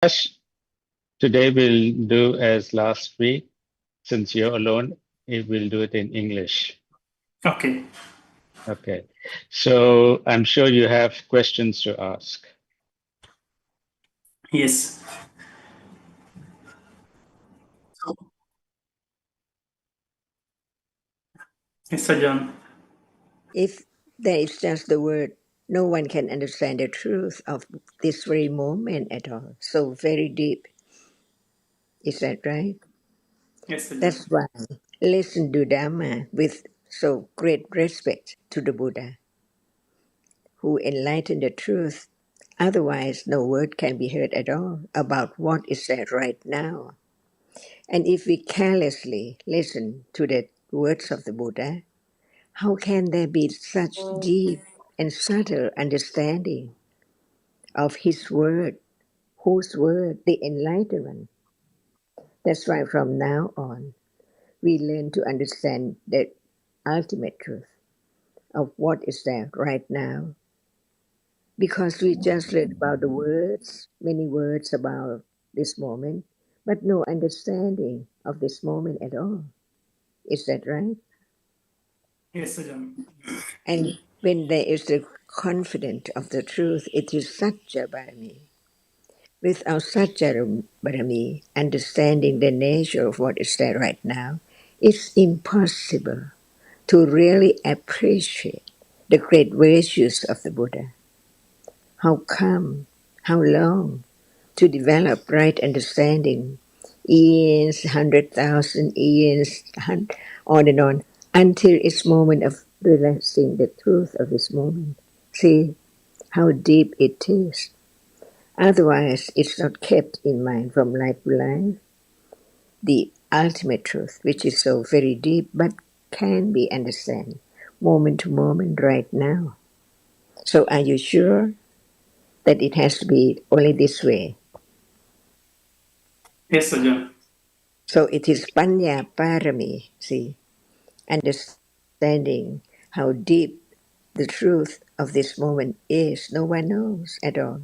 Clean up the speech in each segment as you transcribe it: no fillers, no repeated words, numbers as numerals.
Ash, today we'll do as last week. Since you're alone, we'll do it in English. Okay. Okay. So I'm sure you have questions to ask. Yes. Yes, Sajan. If there is just the word, no one can understand the truth of this very moment at all. So very deep. Is that right? Yes, Sajan. That's why listen to Dhamma with so great respect to the Buddha, who enlightened the truth. Otherwise, no word can be heard at all about what is said right now. And if we carelessly listen to the words of the Buddha, how can there be such deep and subtle understanding of his word, whose word, the enlightenment? That's why from now on, we learn to understand the ultimate truth of what is there right now. Because we just read about the words, many words about this moment, but no understanding of this moment at all. Is that right? Yes, Sajan. And when there is the confidence of the truth, it is Satya Bharami. Without Satya Bharami, understanding the nature of what is there right now, it's impossible to really appreciate the great virtues of the Buddha. How come, how long to develop right understanding, years, 100,000 years, on and on, until its moment of realizing the truth of this moment. See how deep it is. Otherwise, it's not kept in mind from life to life. The ultimate truth, which is so very deep but can be understood moment to moment right now. So are you sure that it has to be only this way? Yes, Sajan. So it is Panya Parami, see, understanding how deep the truth of this moment is. No one knows at all.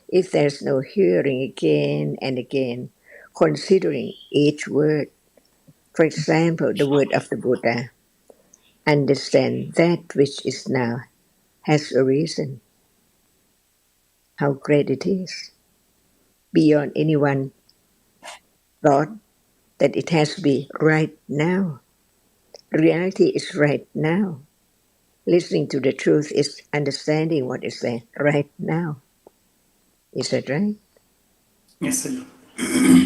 If there's no hearing again and again, considering each word, for example, the word of the Buddha, understand that which is now has a reason, how great it is, beyond anyone thought that it has to be right now. Reality is right now. Listening to the truth is understanding what is there right now. Is that right? Yes, Sajan.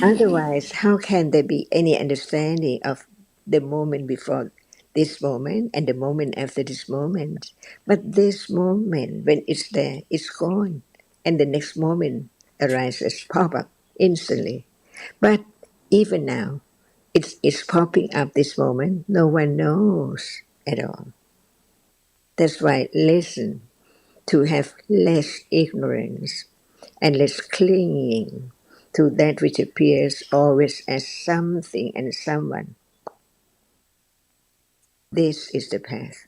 Otherwise, how can there be any understanding of the moment before this moment and the moment after this moment? But this moment, when it's there, it's gone. And the next moment arises, pop up instantly. But even now, it's popping up this moment. No one knows at all. That's why listen to have less ignorance and less clinging to that which appears always as something and someone. This is the path.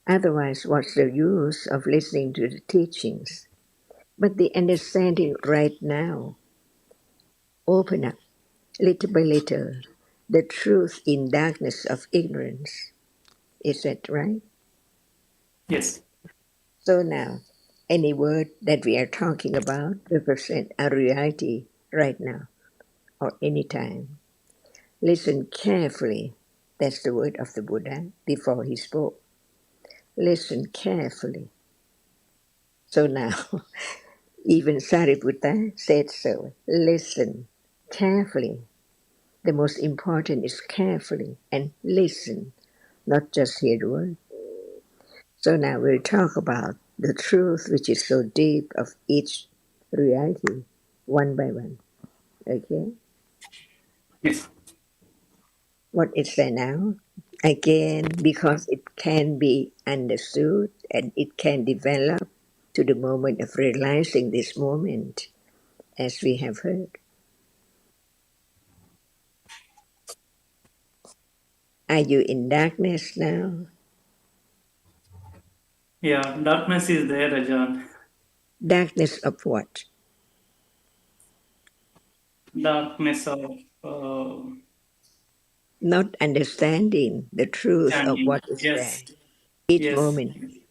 Otherwise, what's the use of listening to the teachings? But the understanding right now, open up little by little the truth in darkness of ignorance. Is that right? Yes. So now, any word that we are talking about represent a reality right now or any time. Listen carefully. That's the word of the Buddha before he spoke. Listen carefully. So now, even Sariputta said so. Listen carefully. The most important is carefully and listen, not just hear the word. So now we'll talk about the truth which is so deep of each reality, one by one. Okay? Yes. What is there now? Again, because it can be understood and it can develop to the moment of realizing this moment, as we have heard. Are you in darkness now? Yeah, darkness is there, Rajan. Darkness of what? darkness of Not understanding the truth of standing. what is there. Yes, Each yes, moment,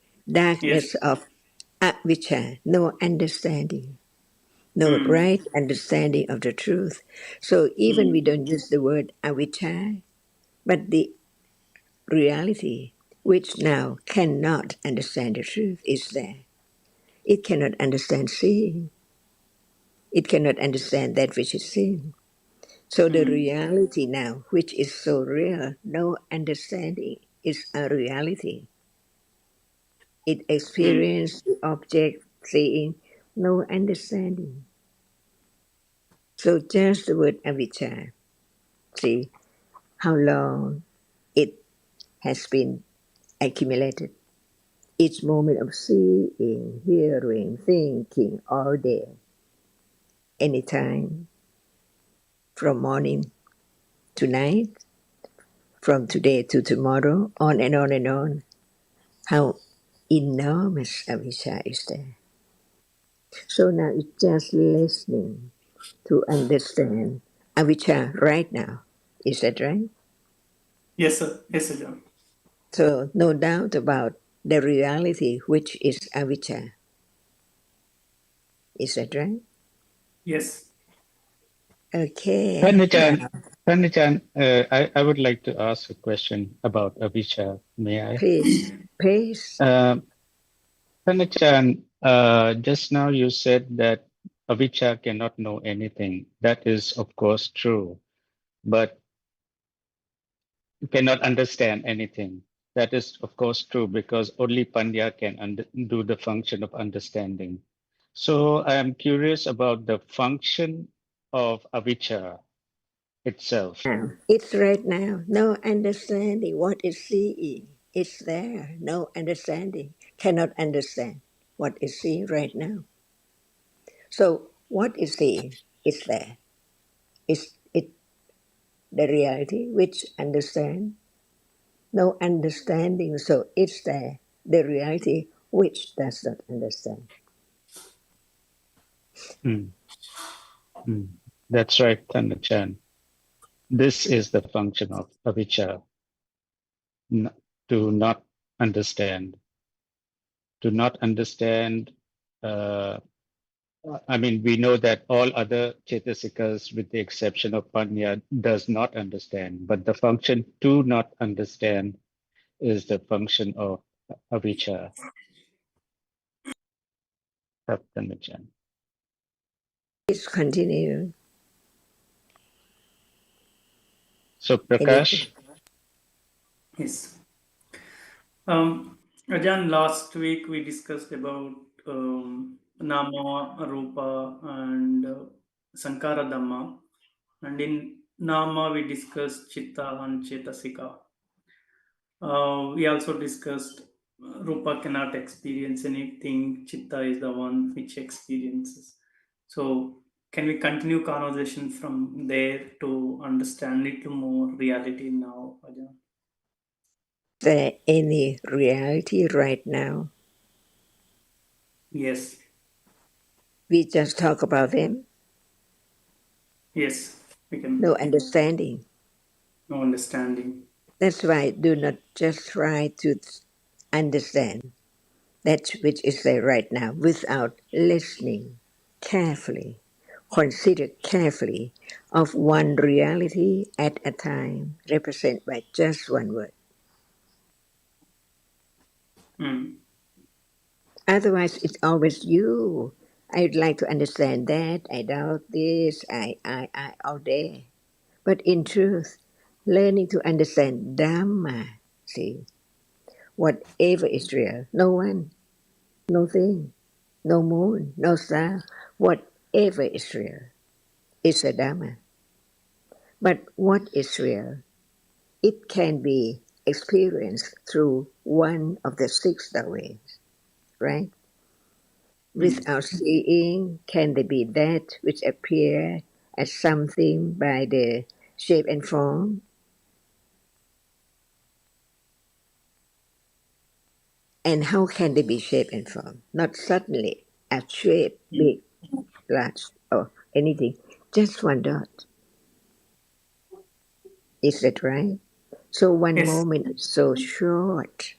yes. darkness of avijja, no understanding, no Mm, right understanding of the truth. So even we mm, don't use the word avijja, but the reality which now cannot understand the truth is there. It cannot understand seeing. It cannot understand that which is seen. So the mm, reality now, which is so real, no understanding, is a reality. It mm, experiences the object seeing, no understanding. So just the word avijja, see how long it has been accumulated. Each moment of seeing, hearing, thinking, all day, anytime, from morning to night, from today to tomorrow, on and on and on. How enormous avijja is there. So now it's just listening to understand avijja right now. Is that right? yes, sir. Yes, sir, John. So no doubt about the reality which is avijja. Is that right? Yes. Okay. Pranachan, Now, Pranachan, I would like to ask a question about avijja. May I? please, please. Pranachan, just now you said that avijja cannot know anything. That is, of course, true, but cannot understand anything. That is, of course, true because only Panya can do the function of understanding. So I am curious about the function of avijja itself. Now, it's right now. No understanding what is seeing. It's there. No understanding. Cannot understand what is seeing right now. So what is seeing is there. Is it the reality which understand? No understanding. So it's there. The reality which does not understand. Mm, mm. That's right, Pranachan. This is the function of avijja, n- to not understand. To not understand. Uh, I mean, we know that all other chetasikas, with the exception of Panya, does not understand. But the function to not understand is the function of avijja, Pranachan. Please continue. So Prakash, Anything. Yes. John, last week we discussed about Nama, Rupa, and Sankara Dhamma. And in Nama, we discussed Chitta and Chetasika. We also discussed Rupa cannot experience anything, Chitta is the one which experiences. So, can we continue conversation from there to understand little more reality now, Ajahn? Is there any reality right now? Yes, We just talk about them. yes, we No can. understanding. No understanding. That's why do not just try to understand that which is there right now without listening carefully, consider carefully of one reality at a time, represented by just one word. Mm, Otherwise, it's always you. I'd like to understand that. I doubt this. I, all day. But in truth, learning to understand Dhamma, see, whatever is real, no one, no thing, no moon, no star, whatever is real is a Dhamma. But what is real? It can be experienced through one of the six ways, right? mm, Without seeing, can there be that which appear as something by the shape and form? And how can they be shape and form? Not suddenly a shape, mm, big, large, or anything. Just one dot. Is that right? So one Yes. moment is so short.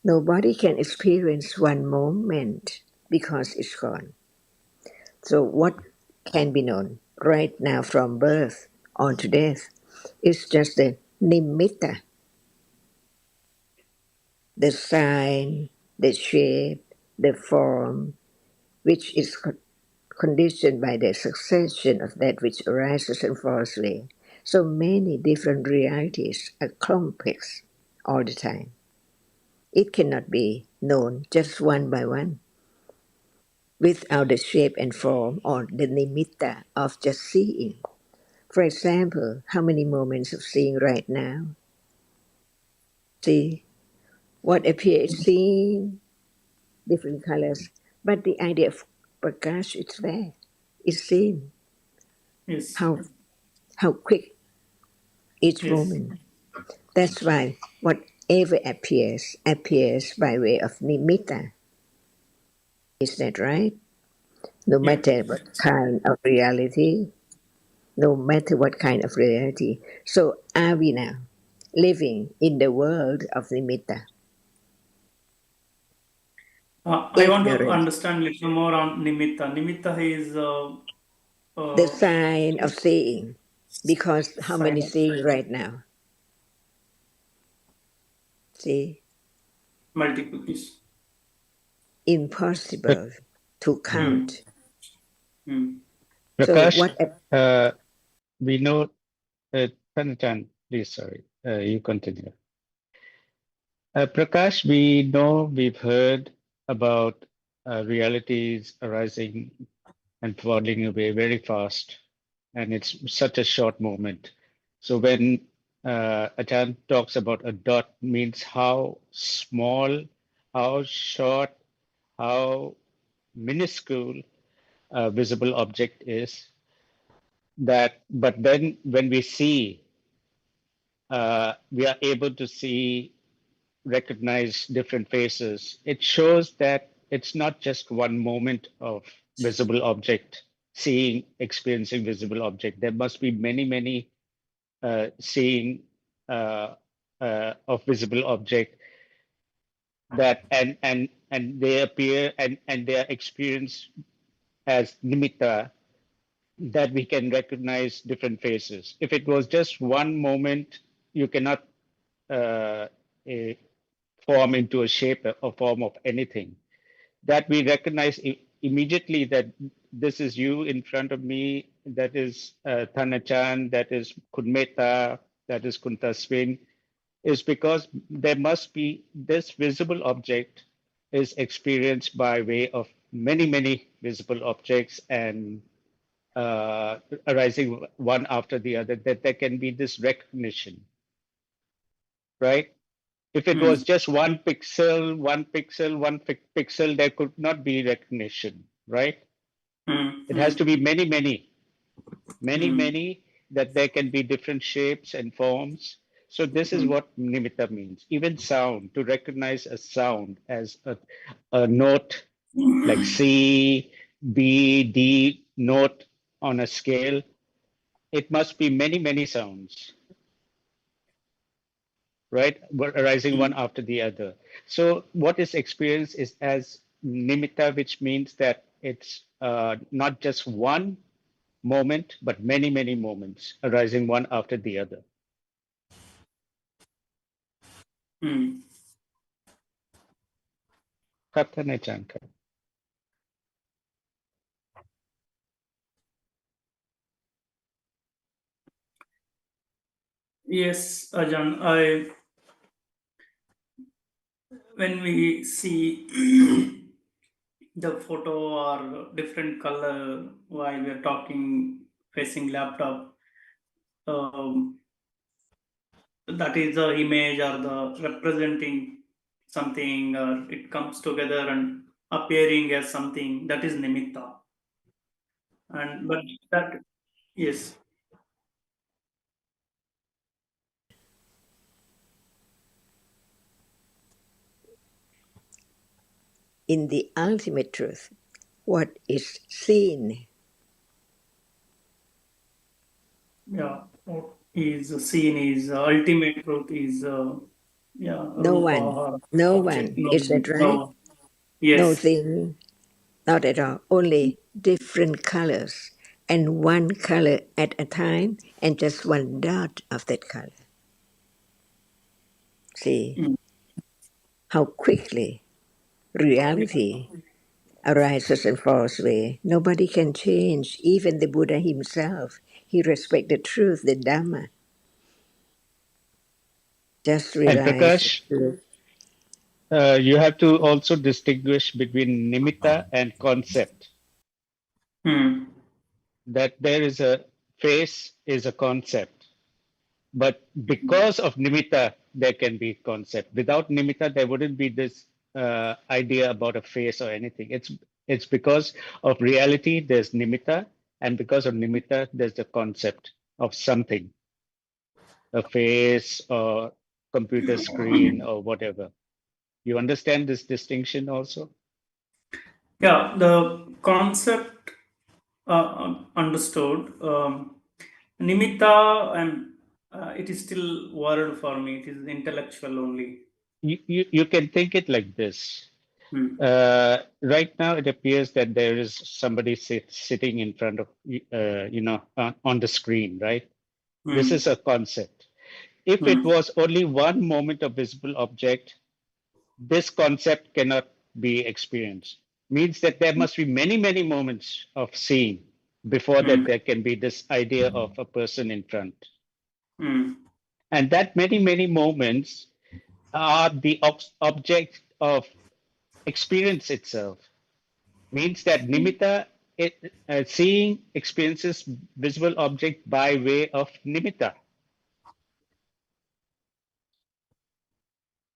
Nobody can experience one moment because it's gone. So what can be known right now from birth on to death is just the nimitta, the sign, the shape, the form, which is conditioned by the succession of that which arises and falls away. So many different realities are complex all the time. It cannot be known just one by one without the shape and form or the nimitta of just seeing. For example, how many moments of seeing right now? See what appears seen, different colors, but the idea of prakash is there. It's seen. Yes. How quick each Yes. moment. That's why whatever appears by way of nimitta. Is that right? No Yep. matter what kind of reality, no matter what kind of reality. So are we now living in the world of nimitta? I want to Ignorance, understand a little more on nimitta. Nimitta is the uh, sign of seeing. Because how many sign of seeing right now? See, multiple is. Pra- impossible to Hmm. count. Hmm. So Prakash, what? uh, we know, Tanachan, please, sorry, you continue. Prakash, we know we've heard about realities arising and falling away very fast, and it's such a short moment. So when Achan talks about a dot, means how small, how short, how minuscule a visible object is. That, but then when we see, we are able to see, recognize different faces. It shows that it's not just one moment of visible object, seeing, experiencing visible object. There must be many, many seeing of visible object that and they appear and they are experienced as nimitta, that we can recognize different faces. If it was just one moment, you cannot uh, eh, form into a shape or form of anything. That we recognize immediately that this is you in front of me, that is Thanachan, that is Kunmeta, that is Kuntaswin, is because there must be this visible object is experienced by way of many, many visible objects and arising one after the other, that there can be this recognition, right? If it Hmm. was just one pixel, pixel, there could not be recognition, right? Hmm. It has Hmm. to be many, many, many, Hmm. many, that there can be different shapes and forms. So this is Hmm. what nimitta means. Even sound, to recognize a sound as a note like C, B, D note on a scale, it must be many, many sounds, right? Arising one Hmm. after the other. So what is experienced is as nimitta, which means that it's not just one moment, but many, many moments arising one after the other. Hmm. Katane Chanka. Yes, Ajan. I when we see the photo or different color while we are talking facing laptop, um, that is the image or the representing something, or it comes together and appearing as something, that is nimitta. And but that, yes. In the ultimate truth, what is seen what is seen is ultimate truth is No rupa one, or no object. one. Is that right? No. Yes. No thing, not at all. Only different colors, and one color at a time, and just one dot of that color. See Mm. how quickly reality arises and falls away. Nobody can change, even the Buddha himself. He respected truth, the Dhamma. Just And realize the Prakash, truth. you have to also distinguish between nimitta and concept. Mm. That there is a face is a concept, but because of nimitta, there can be concept. Without nimitta, there wouldn't be this idea about a face or anything. It's because of reality, there's nimitta, and because of nimitta, there's the concept of something, a face or computer screen or whatever. You understand this distinction also? Yeah, the concept understood. Nimitta, and it is still word for me. It is intellectual only. You can think it like this. Hmm. Right now, it appears that there is somebody sitting in front of on the screen, right? This Hmm. is a concept. If it Hmm. was only one moment of visible object, this concept cannot be experienced. Means that there must be many, many moments of seeing before Hmm. that there can be this idea of a person in front. Hmm. And that many, many moments are the object of experience itself. Means that nimitta, seeing experiences visible object by way of nimitta.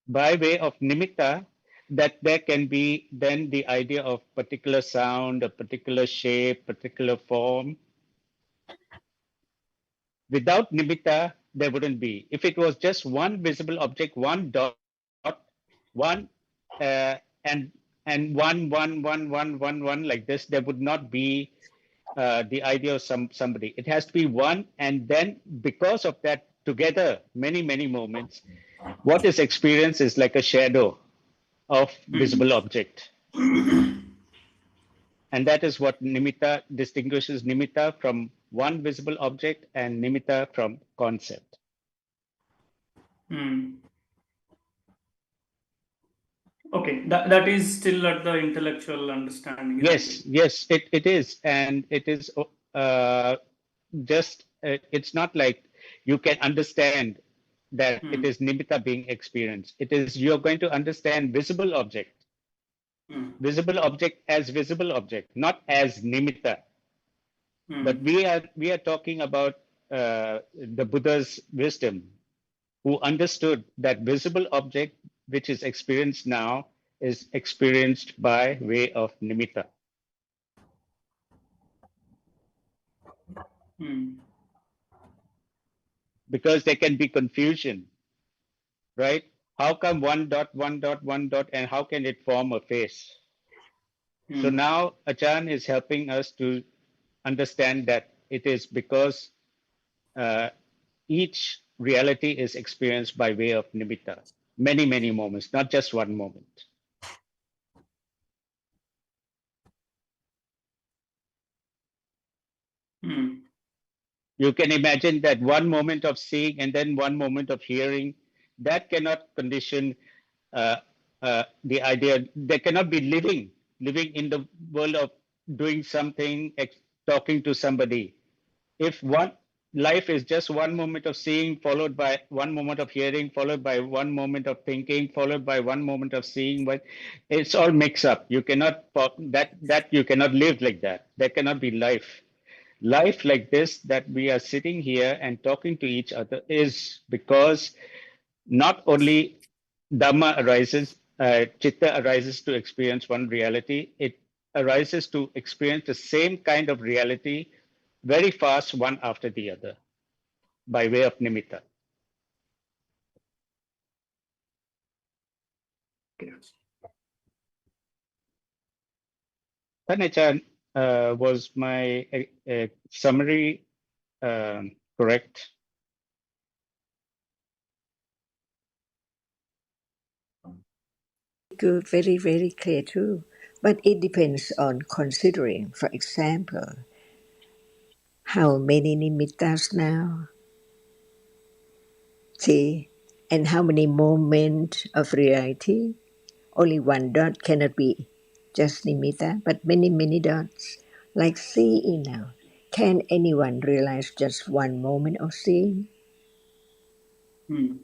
By way of nimitta, that there can be then the idea of particular sound, a particular shape, particular form. Without nimitta, there wouldn't be. If it was just one visible object, one dot, one and one like this, there would not be the idea of somebody. It has to be one, and then because of that, together, many moments, what is experienced is like a shadow of Hmm. visible object. And that is what nimitta distinguishes nimitta from one visible object and nimitta from concept. Hmm. Okay, that is still at the intellectual understanding, isn't it? Yes, it is. And it is just, it's not like you can understand that it Hmm. is nimitta being experienced. It is you're going to understand Hmm. visible object as visible object, not as nimitta. But Hmm. we are talking about the Buddha's wisdom, who understood that visible object which is experienced now is experienced by way of nimitta. Hmm. Because there can be confusion, right? How come one dot, and how can it form a face? So Hmm. now Achan is helping us to understand that it is because uh, each reality is experienced by way of nimitta. Many moments, not just one moment. Hmm. You can imagine that one moment of seeing and then one moment of hearing, that cannot condition uh, the idea. They cannot be living in the world of doing something, talking to somebody. If one life is just one moment of seeing, followed by one moment of hearing, followed by one moment of thinking, followed by one moment of seeing, but it's all mixed up. You cannot that you cannot live like that. There cannot be life like this, that we are sitting here and talking to each other, is because not only Dhamma arises, Chitta arises to experience one reality, it arises to experience the same kind of reality very fast, one after the other, by way of nimitta. Okay. Tanechan was my summary. correct? Good, very, very clear too. But it depends on considering, for example, how many nimittas now, see, and how many moments of reality. Only one dot cannot be just nimitta, but many, many dots. Like seeing now. Can anyone realize just one moment of seeing? Hmm.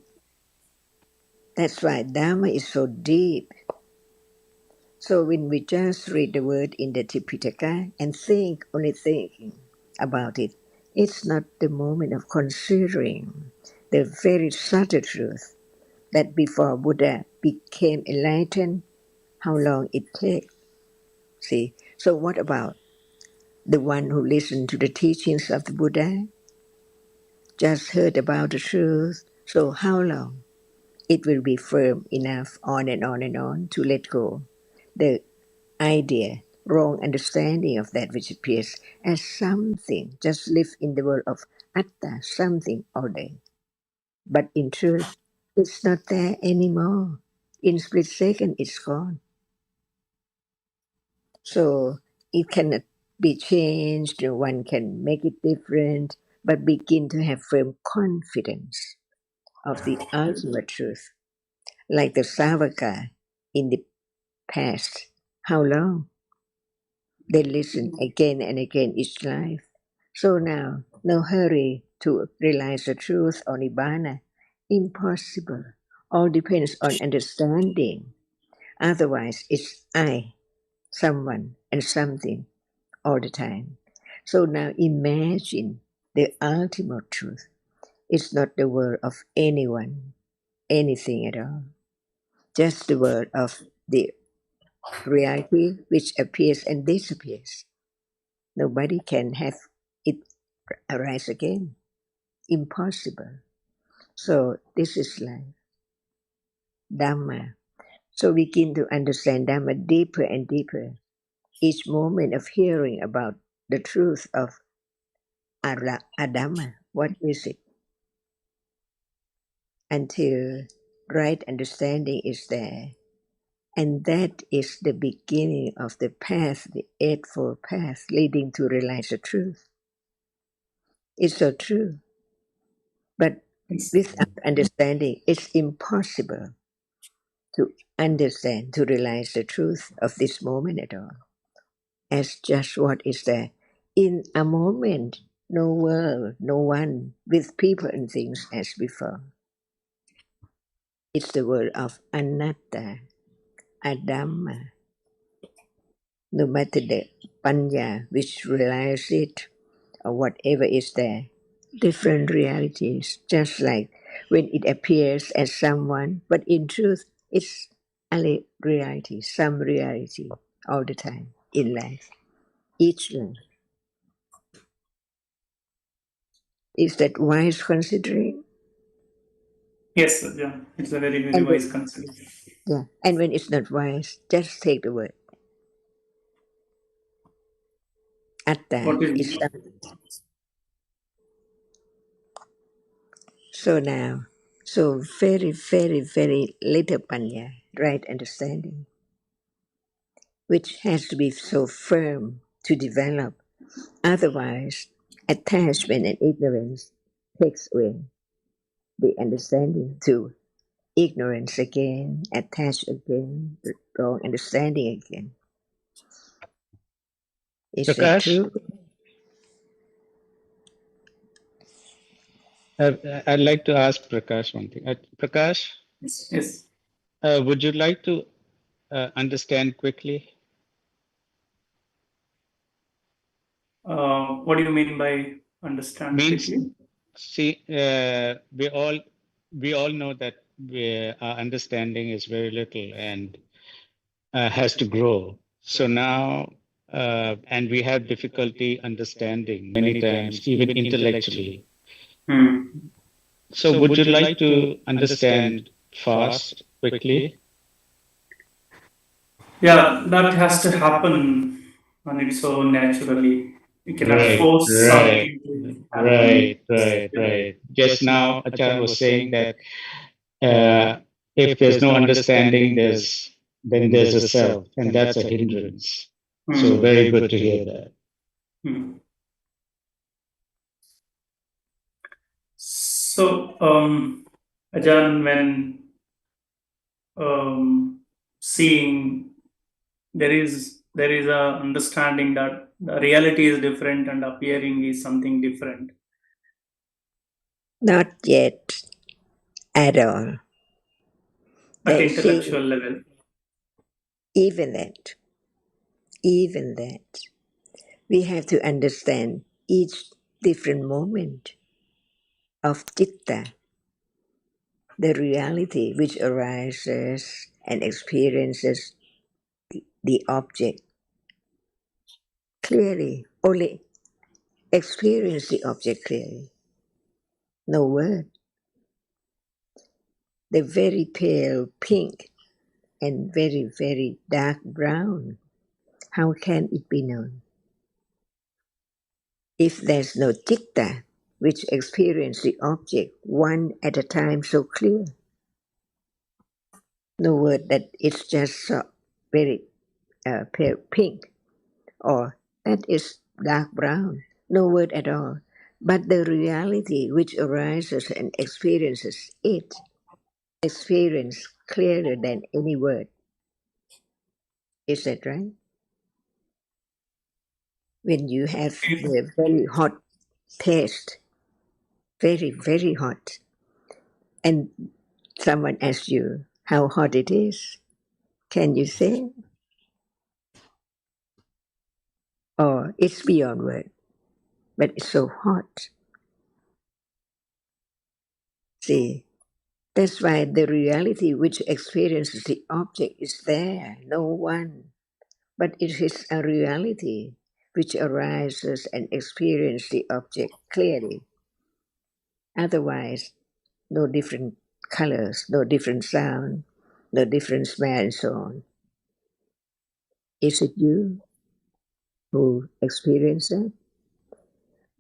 That's why Dhamma is so deep. So when we just read the word in the Tipitaka and think, only thinking about it, it's not the moment of considering the very subtle truth that before Buddha became enlightened, how long it takes. See, so what about the one who listened to the teachings of the Buddha, just heard about the truth? So how long it will be firm enough on and on and on to let go the idea, wrong understanding of that which appears as something, just live in the world of atta, something all day. But in truth, it's not there anymore. In split second, it's gone. So it cannot be changed, no one can make it different, but begin to have firm confidence of the ultimate truth. Like the Savaka in the past. How long? They listen again and again each life. So now, no hurry to realize the truth or Nibbana. Impossible. All depends on understanding. Otherwise, it's I, someone, and something all the time. So now imagine the ultimate truth. It's not the word of anyone, anything at all. Just the word of the reality which appears and disappears. Nobody can have it arise again. Impossible. So this is like Dhamma. So we begin to understand Dhamma deeper and deeper. Each moment of hearing about the truth of Adhamma, what is it? Until right understanding is there. And that is the beginning of the path, the Eightfold Path leading to realize the truth. It's so true. But Yes. without understanding, it's impossible to understand, to realize the truth of this moment at all, as just what is there. In a moment, no world, no one, with people and things as before. It's the word of anatta, adhamma, no matter the panya which realizes it or whatever is there. Different realities, just like when it appears as someone, but in truth, it's only reality, some reality all the time in life, each life. Is that wise considering? Yes, sir, yeah. It's a very, very And wise when, concept. yeah, and when it's not wise, just take the word. Atta What is is so now. So very, very, very little panya, right understanding, which has to be so firm to develop. Otherwise, attachment and ignorance takes away the understanding to ignorance again, attach again, wrong understanding again. Is that Prakash, true? I'd like to ask Prakash one thing. Prakash, Yes. Yes. would you like to understand quickly? What do you mean by understand Means, quickly? see, we all know that our understanding is very little and has to grow. So now, and we have difficulty understanding many times, even intellectually. Hmm. So would you like to understand fast, quickly? Yeah, that has to happen on its own naturally. We cannot Right, force right, something to happen. right. Just now, Achan was saying that uh, if there's no understanding, then there's a self, and that's a hindrance. So Hmm. very good to hear that. Hmm. So, Ajan, when seeing, there is a understanding that the reality is different and appearing is something different Not yet at all. at They see intellectual level. even that, even that. We have to understand each different moment of citta, the reality which arises and experiences the object clearly. Only experience the object clearly. No word. The very pale pink and very, very dark brown. How can it be known? If there's no citta, which experience the object one at a time so clear, no word that it's just so very pale pink or that is dark brown, no word at all. But the reality which arises and experiences it, experience clearer than any word. Is that right? When you have the very hot paste, very, very hot, and someone asks you how hot it is, can you say? Oh, it's beyond word, but it's so hot. See, that's why the reality which experiences the object is there, no one. But it is a reality which arises and experiences the object clearly. Otherwise, no different colors, no different sound, no different smell, and so on. Is it you who experience that?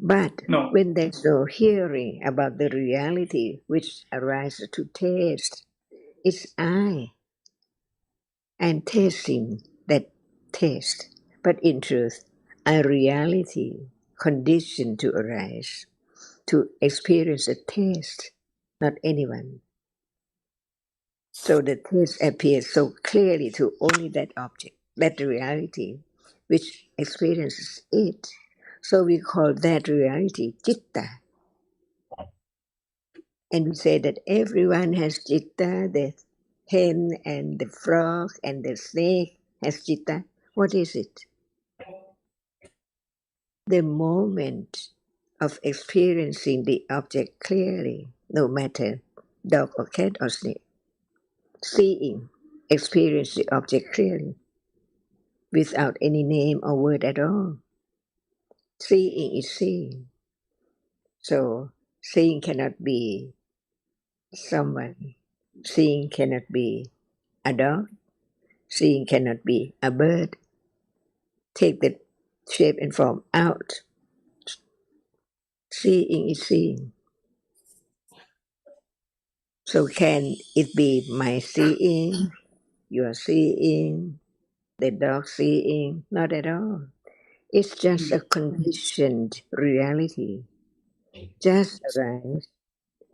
But No. when there's no hearing about the reality which arises to taste, it's I. I'm tasting that taste. But in truth, a reality conditioned to arise, to experience a taste, not anyone. So the taste appears so clearly to only that object, that reality, which experiences it. So we call that reality citta. And we say that everyone has citta, the hen and the frog and the snake has citta. What is it? The moment of experiencing the object clearly, no matter dog or cat or snake. Seeing, experience the object clearly without any name or word at all. Seeing is seeing. So seeing cannot be someone. Seeing cannot be a dog. Seeing cannot be a bird. Take the shape and form out. Seeing is seeing. So can it be my seeing, your seeing, the dog seeing? Not at all. It's just a conditioned reality. Just arise,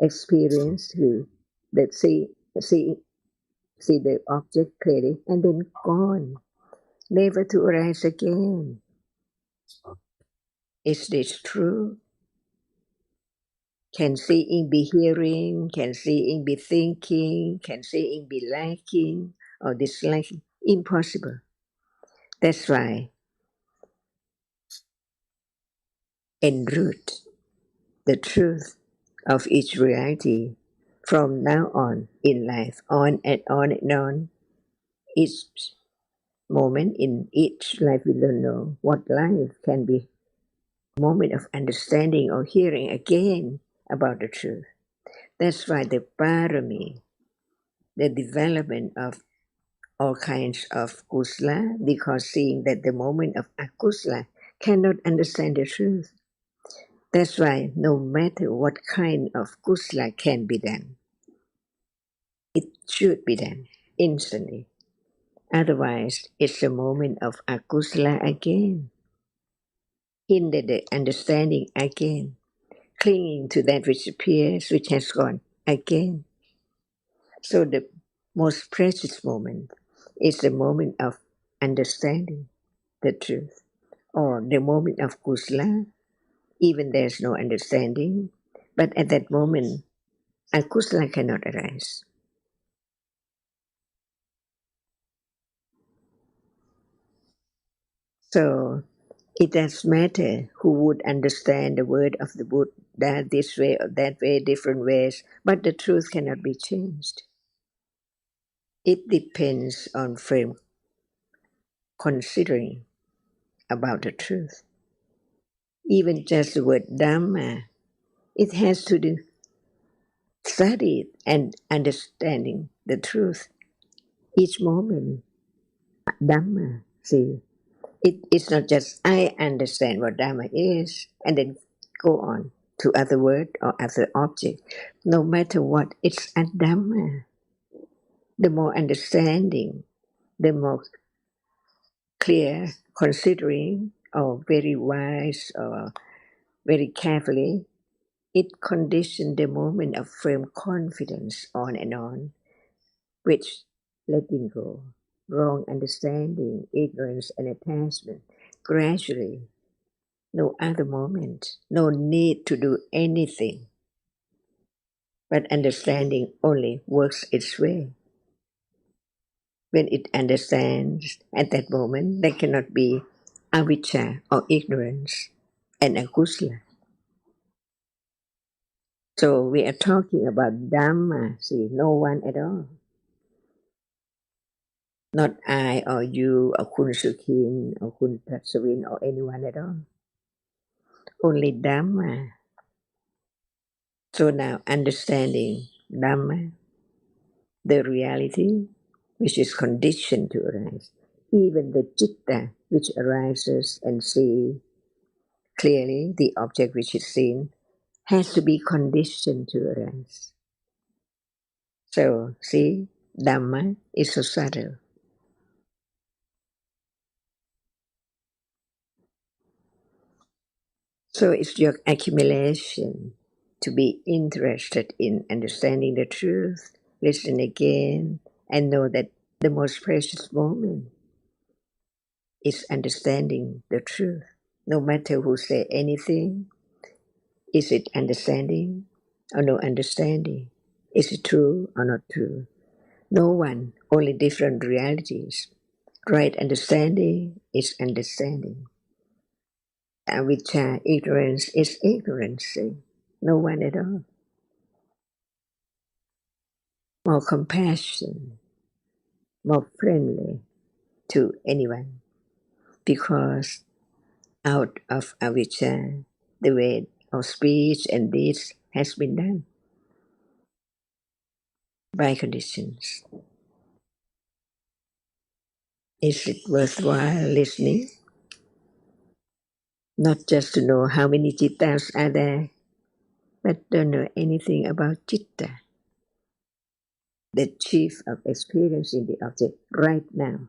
experience through that see, see the object clearly, and then gone, never to arise again. Is this true? Can seeing be hearing? Can seeing be thinking? Can seeing be liking or disliking? Impossible. That's why, en route, the truth of each reality from now on in life, on and on and on, each moment in each life we don't know what life can be moment of understanding or hearing again about the truth. That's why the parami, the development of all kinds of kusla, because seeing that the moment of akusla cannot understand the truth. That's why no matter what kind of kusala can be done, it should be done instantly. Otherwise, it's a moment of akusala again, hinder the understanding again, clinging to that which appears, which has gone again. So the most precious moment is the moment of understanding the truth, or the moment of kusala, even there's no understanding, but at that moment, akusala cannot arise. So it does matter who would understand the word of the Buddha this way or that way, different ways, but the truth cannot be changed. It depends on frame considering about the truth. Even just the word Dhamma, it has to do study and understanding the truth. Each moment, Dhamma, see, it's not just I understand what Dhamma is and then go on to other word or other object. No matter what, it's a Dhamma. The more understanding, the more clear considering or very wise or very carefully, it conditions the moment of firm confidence on and on, which letting go, wrong understanding, ignorance and attachment gradually. No other moment, no need to do anything, but understanding only works its way. When it understands at that moment, there cannot be avijja or ignorance and akusala. So we are talking about Dhamma, see, no one at all. Not I or you or Kun Sukhin or Kun Tatsawin or anyone at all. Only Dhamma. So now understanding Dhamma, the reality which is conditioned to arise, even the citta which arises and see clearly the object which is seen has to be conditioned to arise. So see, Dhamma is so subtle. So it's your accumulation to be interested in understanding the truth, listen again, and know that the most precious moment is understanding the truth. No matter who say anything, is it understanding or no understanding? Is it true or not true? No one, only different realities. Right understanding is understanding. Avijja, ignorance is ignorance. No one at all. More compassion, more friendly to anyone, because out of avijja, the way of speech and deeds has been done by conditions. Is it worthwhile listening? Not just to know how many cittas are there, but don't know anything about citta, the chief of experiencing the object right now,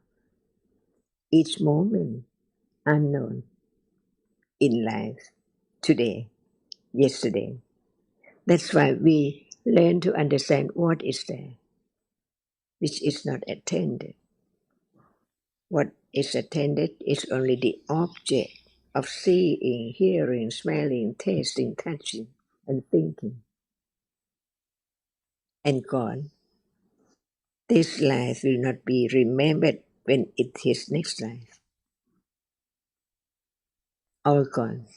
each moment, unknown in life, today, yesterday. That's why we learn to understand what is there, which is not attended. What is attended is only the object of seeing, hearing, smelling, tasting, touching, and thinking, and gone. This life will not be remembered when it is next life. All gone.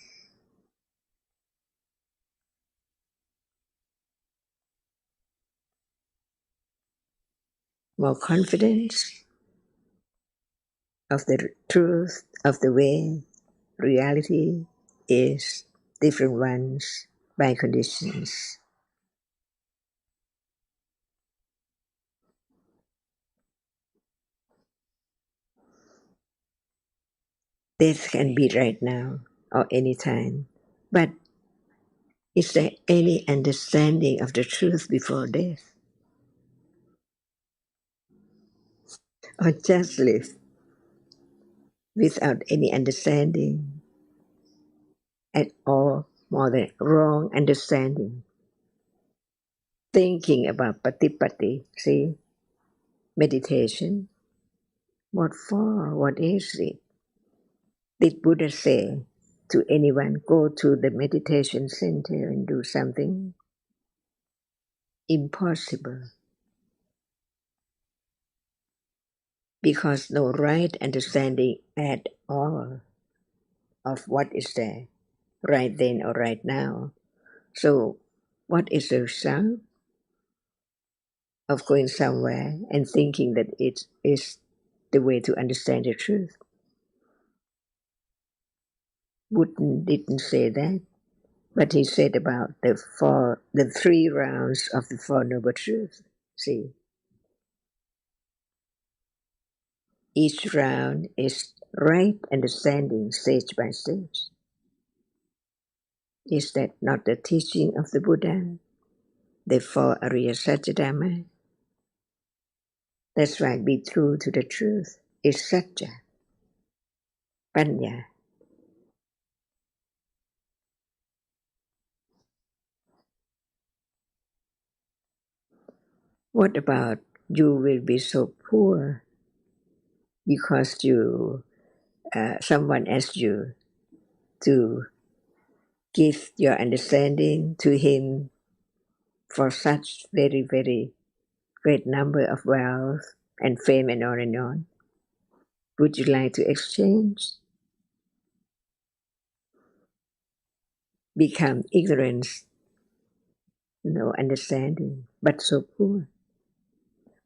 More confidence of the truth of the way reality is different ones by conditions. Death can be right now or any time. But is there any understanding of the truth before death? Or just live without any understanding at all, more than wrong understanding? Thinking about patipati, see, meditation. What for? What is it? Did Buddha say to anyone, go to the meditation center and do something? Impossible, because no right understanding at all of what is there right then or right now. So, what is the result of going somewhere and thinking that it is the way to understand the truth? Wooden didn't say that, but he said about the three rounds of the Four Noble Truths. See, each round is right understanding stage by stage. Is that not the teaching of the Buddha? The four Arya Dhamma? That's why be true to the truth is Satya, Panya. What about you will be so poor because someone asked you to give your understanding to him for such very, very great number of wealth and fame and on and on. Would you like to exchange? Become ignorance, no understanding, but so poor,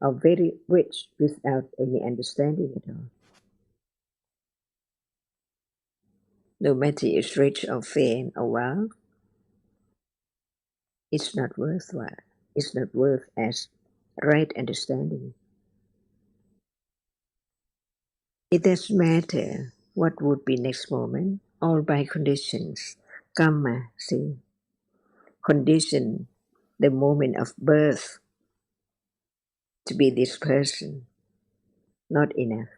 or very rich without any understanding at all. No matter it's rich or fame or wealth, it's not worthwhile. It's not worth as right understanding. It doesn't matter what would be next moment, all by conditions. Karma, see, condition the moment of birth to be this person, not enough.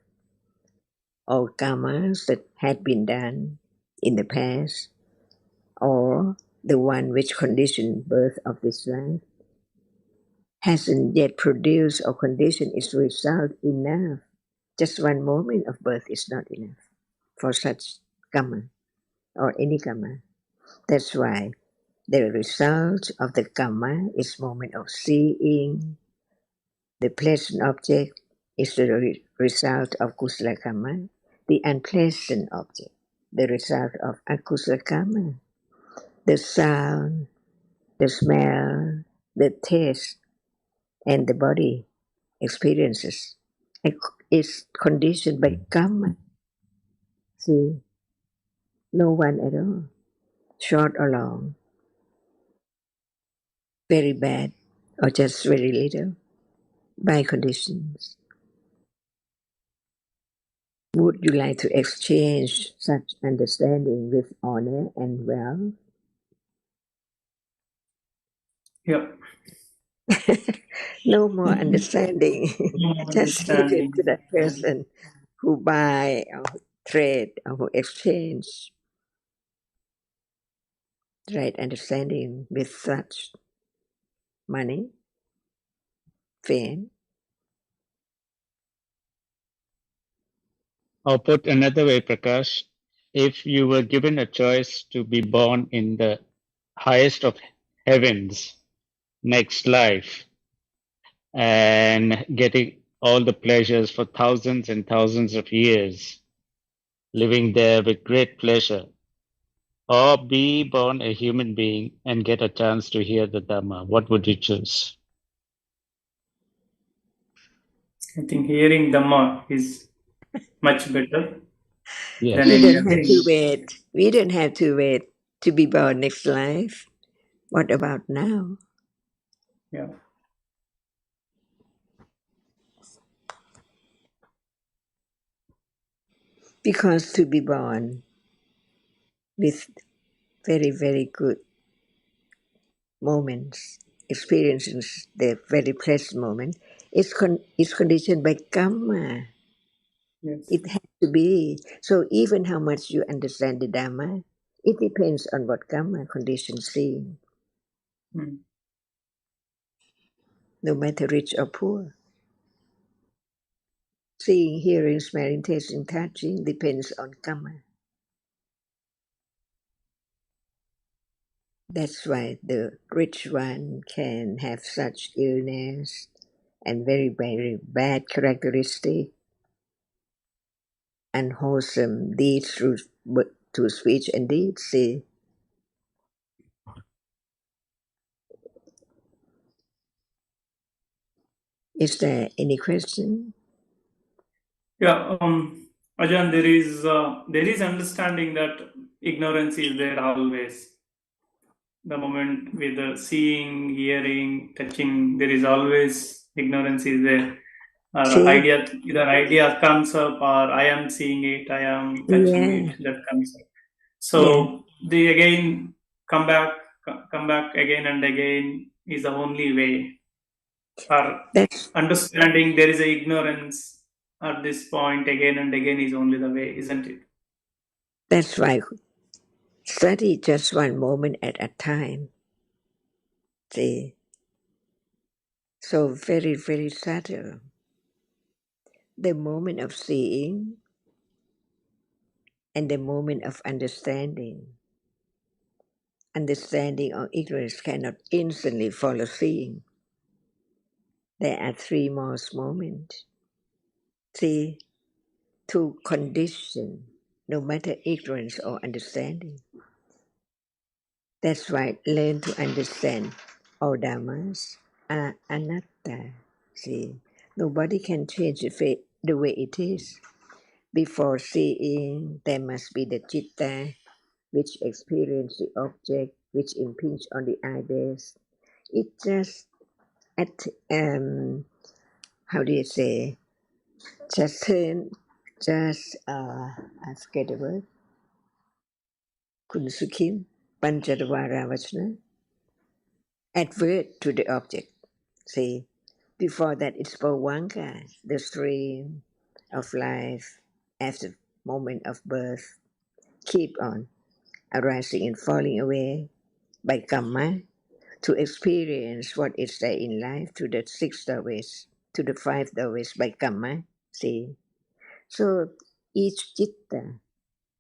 All karmas that had been done in the past, or the one which conditioned birth of this life, hasn't yet produced or conditioned its result enough. Just one moment of birth is not enough for such karma or any karma. That's why the result of the karma is moment of seeing. The pleasant object is the result of kusala karma. The unpleasant object, the result of akusala karma. The sound, the smell, the taste, and the body experiences is conditioned by karma. See, no one at all, short or long, very bad or just very little, by conditions. Would you like to exchange such understanding with honor and wealth? Yeah. No more understanding. No Just give it to understanding. that person who buy or trade or who exchange. Right understanding with such money, fame. Or put another way, Prakash, if you were given a choice to be born in the highest of heavens next life and getting all the pleasures for thousands and thousands of years, living there with great pleasure, or be born a human being and get a chance to hear the Dhamma, what would you choose? I think hearing Dhamma is much better than We Yes. any don't other have to thing. wait. We don't have to wait to be born next life. What about now? Yeah. Because to be born with very, very good moments, experiences the very pleasant moment, is conditioned by karma. Yes. It has to be. So even how much you understand the Dhamma, it depends on what karma conditions seeing, Mm. no matter rich or poor. Seeing, hearing, smelling, tasting, touching depends on karma. That's why the rich one can have such illness and very, very bad characteristic, unwholesome deeds through speech and deeds. See, is there any question? Yeah. Ajahn, there is understanding that ignorance is there always. The moment with the seeing, hearing, touching, there is always ignorance is there. Or See, idea comes up, or I am seeing it, I am touching it. yeah, That comes up. yeah. So they again come back, come back again and again is the only way. Or That's understanding there is a ignorance at this point again and again is only the way, isn't it? that's why study just one moment at a time. See, so very, very subtle. The moment of seeing and the moment of understanding. Understanding or ignorance cannot instantly follow seeing. There are three more moments. See, to condition, no matter ignorance or understanding. That's why learn to understand all dhammas are anatta. See, nobody can change the way it is. Before seeing, there must be the citta, which experience the object, which impinge on the ideas. It just at how do you say? Just turn, just I forget the word. Kunsukim, Panchadvara Vachna, advert to the object. See, before that it's Bhavanga, the stream of life after moment of birth, keep on arising and falling away by karma to experience what is there in life to the six doorways, to the five doorways by karma. See, so each citta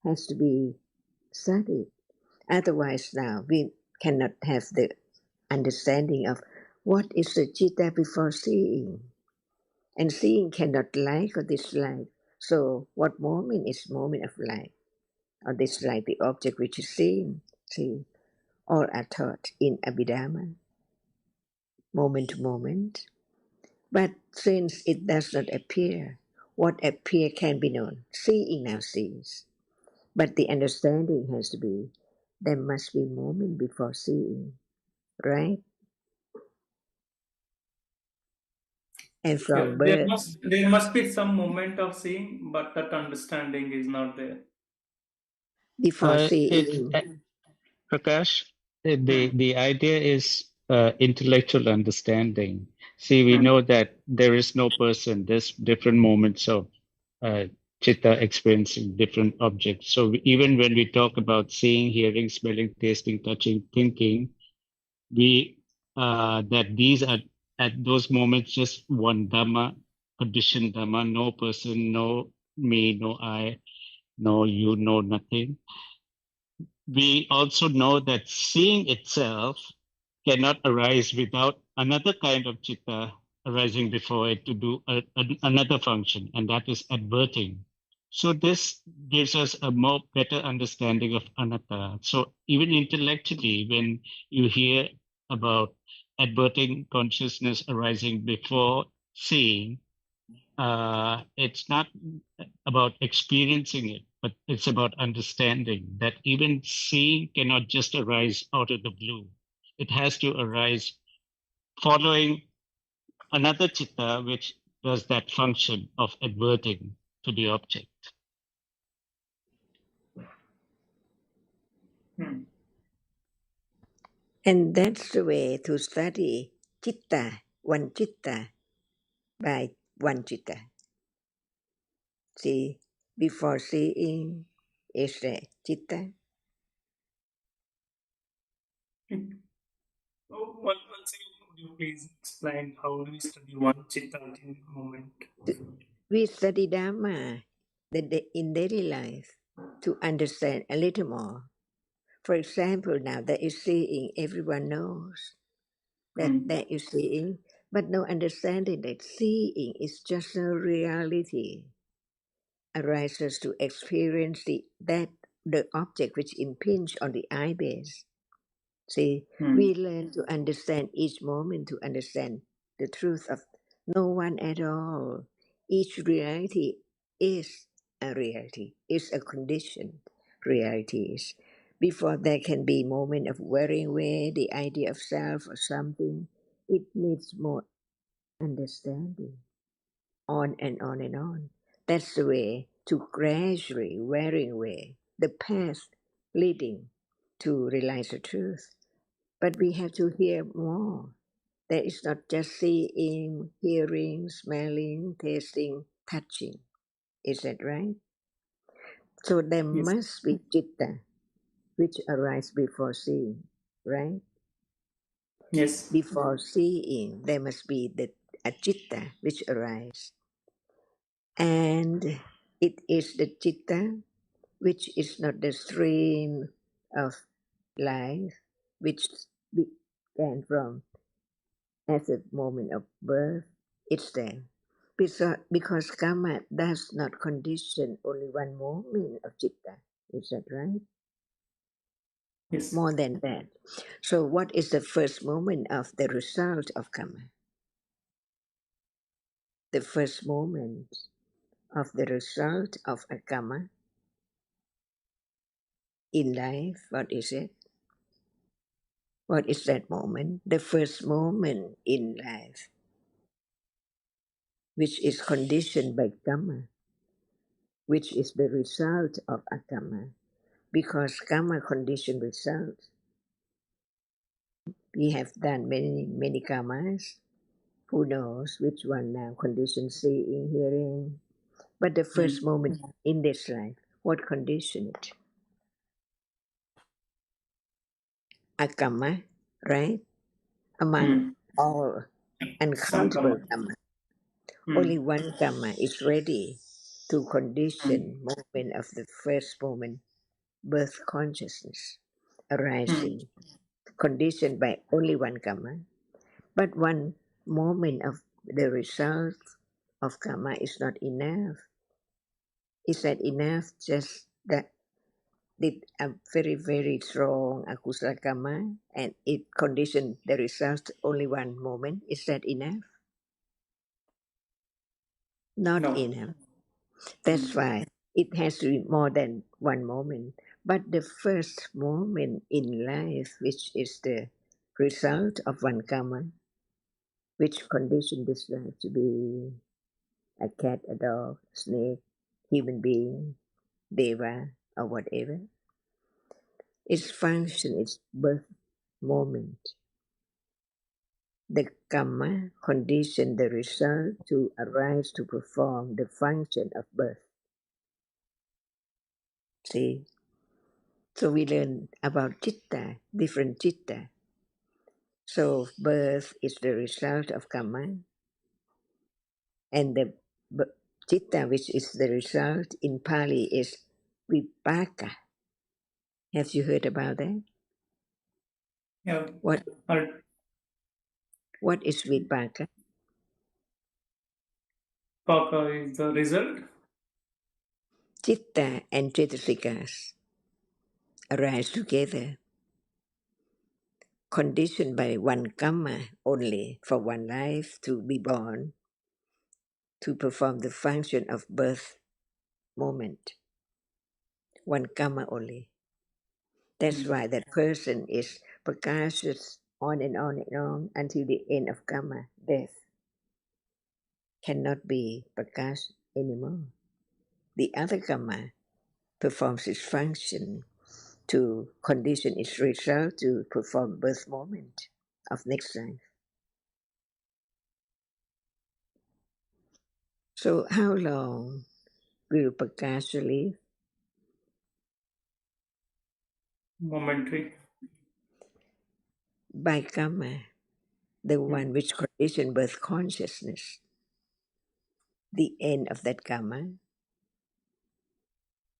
has to be studied. Otherwise, now we cannot have the understanding of what is the citta before seeing. And seeing cannot like or dislike. So, what moment is moment of like or dislike the object which is seen? See, all are taught in Abhidhamma, moment to moment. But since it does not appear, what appear can be known. Seeing now sees. But the understanding has to be there must be moment before seeing, right? And Yeah, from birth, there must be some moment of seeing, but that understanding is not there. before It's seeing, Prakash. The Hmm. the idea is intellectual understanding. See, we Hmm. know that there is no person. There's different moments of uh, chitta experiencing different objects. So even when we talk about seeing, hearing, smelling, tasting, touching, thinking, we that these are at those moments just one dhamma, conditioned dhamma, no person, no me, no I, no you, no nothing. We also know that seeing itself cannot arise without another kind of chitta arising before it to do another function, and that is adverting. So this gives us a more better understanding of anatta. So even intellectually, when you hear about adverting consciousness arising before seeing, it's not about experiencing it, but it's about understanding that even seeing cannot just arise out of the blue. It has to arise following another chitta which does that function of adverting to the object. And that's the way to study citta, one citta by one citta. See, before seeing is the citta. Oh, once again, would you please explain how do we study one chitta in moment? We study Dhamma in daily life to understand a little more. For example, now that is seeing, everyone knows that Hmm. that is seeing, but no understanding that seeing is just a reality arises to experience the object which impinge on the eye base. See, Hmm. we learn to understand each moment to understand the truth of no one at all. Each reality is a reality, is a conditioned reality. Before there can be moment of wearing away the idea of self or something, it needs more understanding. On and on and on. That's the way to gradually wearing away the path leading to realize the truth. But we have to hear more. That is not just seeing, hearing, smelling, tasting, touching. Is that right? So there Yes. must be citta, which arises before seeing, right? Yes. Before seeing, there must be the a citta which arises. And it is the citta which is not the stream of life, which began from as a moment of birth, it's there. Because karma does not condition only one moment of citta. Is that right? Yes. More than that. So what is the first moment of the result of karma? The first moment of the result of a karma in life, what is it? What is that moment? The first moment in life, which is conditioned by karma, which is the result of a karma. Because karma condition results. We have done many karmas. Who knows which one now? Condition seeing, hearing. But the first Hmm. moment in this life, what condition it? A karma, right? Among Hmm. all Sankama. uncountable karma, Hmm. only one karma is ready to Hmm. condition moment of the first moment, birth consciousness Hmm. arising, conditioned by only one karma. But one moment of the result of karma is not enough. Is that enough? Just that did a very, very strong akusala karma and it conditioned the result only one moment. Is that enough? Not No. enough. That's Hmm. why it has to be more than one moment. But the first moment in life, which is the result of one karma, which conditioned this life to be a cat, a dog, snake, human being, deva, or whatever. Its function is birth moment. The karma condition the result to arise to perform the function of birth. See? So we learn about citta, different citta. So birth is the result of karma, and the citta, which is the result in Pali, is vipaka. Have you heard about that? Yeah. What Or what is vipaka? Paka is the result. Citta and Cetasikas arise together, conditioned by one karma only for one life to be born, to perform the function of birth moment. One karma only. That's Hmm. why that person is prakashas on and on and on until the end of karma, death. Cannot be prakash anymore. The other karma performs its function to condition its result to perform birth moment of next life. So how long will Prakasha live? Momentary. By karma, the one which condition birth consciousness. The end of that karma.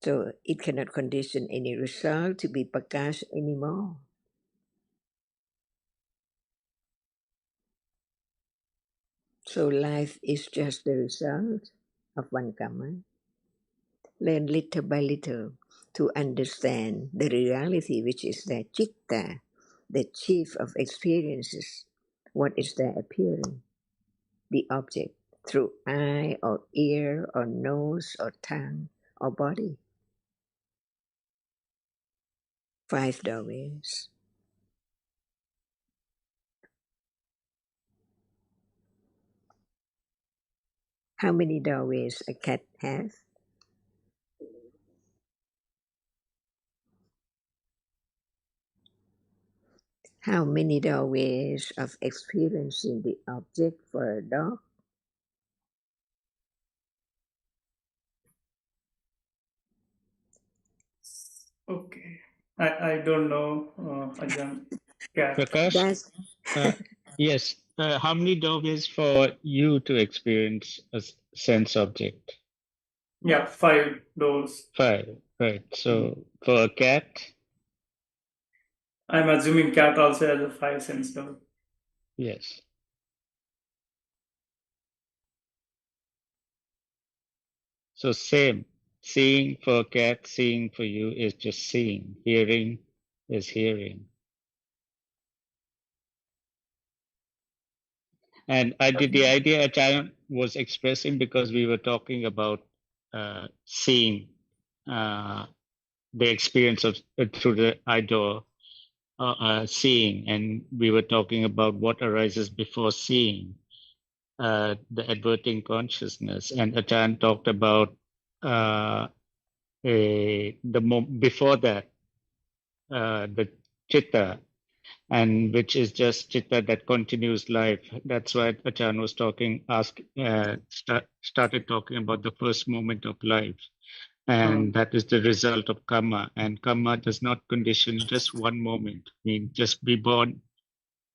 So it cannot condition any result to be Prakash anymore. So life is just the result of one karma. Learn little by little to understand the reality which is the citta, the chief of experiences. What is there appearing? The object through eye or ear or nose or tongue or body. 5 doorways. How many doorways a cat has? How many doorways of experiencing the object for a dog? Okay. I don't know, Ajahn. Cat. Prakash, That's yes. How many doorways for you to experience a sense object? Yeah, 5 doors. 5, right. So for a cat, I'm assuming cat also has a 5 sense door. yes. So same. Seeing for a cat, seeing for you is just seeing. Hearing is hearing. And the idea Acharya was expressing because we were talking about seeing the experience of through the eye door, seeing, and we were talking about what arises before seeing, the adverting consciousness, and Acharya talked about before that, the chitta, and which is just chitta that continues life. That's why Achan was started talking about the first moment of life. And that is the result of karma. And karma does not condition just one moment. I mean, just be born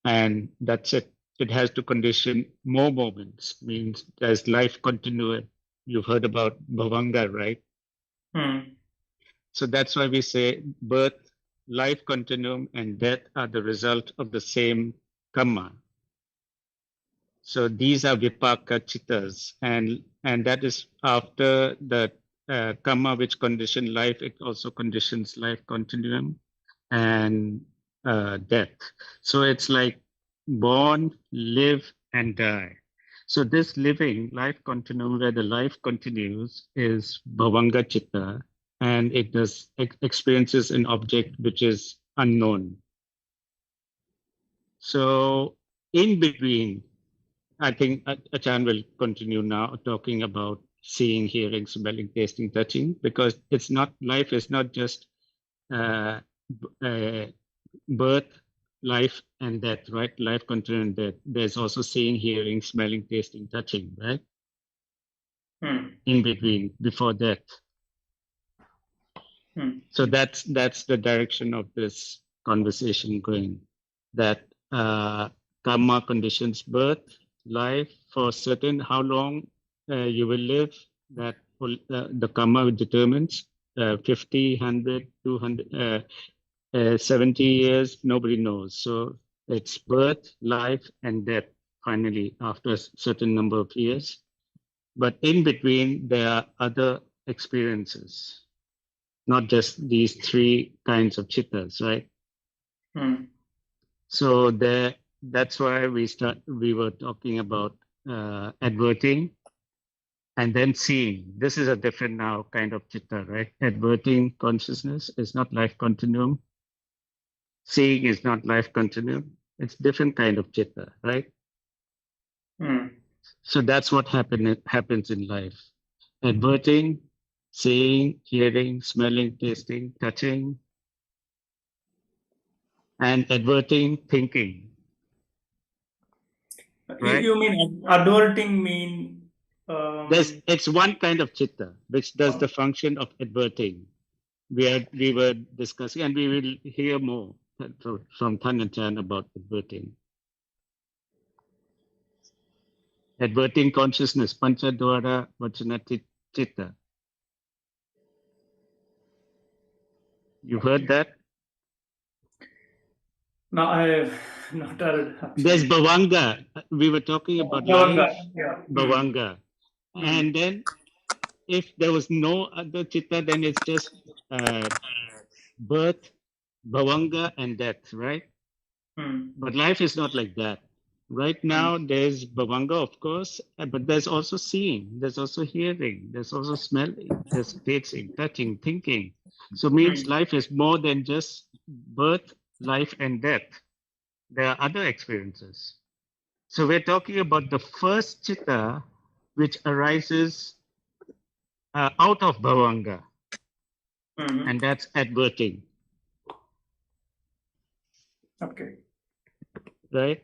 and that's it. It has to condition more moments. Means as life continues. You've heard about bhavanga, right? Hmm. So that's why we say birth, life continuum, and death are the result of the same karma. So these are vipaka chittas, and that is after the karma which condition life. It also conditions life continuum and death. So it's like born, live, and die. So this living life continuum, where the life continues, is bhavanga chitta, and it does experiences an object which is unknown. So in between, I think Achan will continue now talking about seeing, hearing, smelling, tasting, touching, because it's not life is not just uh, uh, birth, life, and death, right? Life, continuing death. There's also seeing, hearing, smelling, tasting, touching, right? Hmm. In between, before death. Hmm. So that's the direction of this conversation going. That karma conditions birth, life for certain how long you will live. That the karma determines 50, 100, 200, 70 years. Nobody knows. So it's birth, life, and death. Finally, after a certain number of years, but in between there are other experiences, not just these 3 kinds of chittas, right? Hmm. So that's why we were talking about adverting and then seeing. This is a different now kind of chitta, right? Adverting consciousness is not life continuum. Seeing is not life continuum. It's different kind of chitta, right? Hmm. So that's what happens in life. Adverting, seeing, hearing, smelling, tasting, touching, and adverting thinking, right? You mean adverting mean It's one kind of chitta which does the function of adverting. We were discussing, and we will hear more from Tan and Chan about adverting. Adverting consciousness, panchadwara vachana chitta. You heard that? no, I have not heard There's actually. bhavanga. We were talking about Bhavanga, life, yeah. bhavanga. Mm. And then if there was no other chitta, then it's just uh, birth, bhavanga, and death, right? Mm. But life is not like that. Right Mm. now, there's bhavanga, of course, but there's also seeing, there's also hearing, there's also smelling, there's tasting, touching, thinking. So means Mm. life is more than just birth, life, and death. There are other experiences. So we're talking about the first chitta which arises out of bhavanga, Mm. and that's adverting, Okay. right?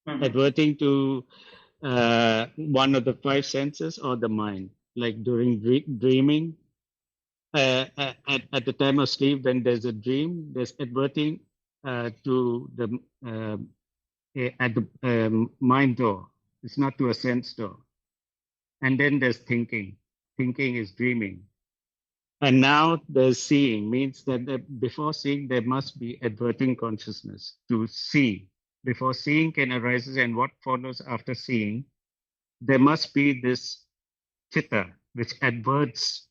Mm. Adverting to one of the five senses or the mind, like during dreaming. At the time of sleep, when there's a dream, there's adverting to the at the mind door. It's not to a sense door. And then there's thinking. Thinking is dreaming. And now there's seeing, means that before seeing, there must be adverting consciousness to see. Before seeing can arise, and what follows after seeing, there must be this chitta which adverts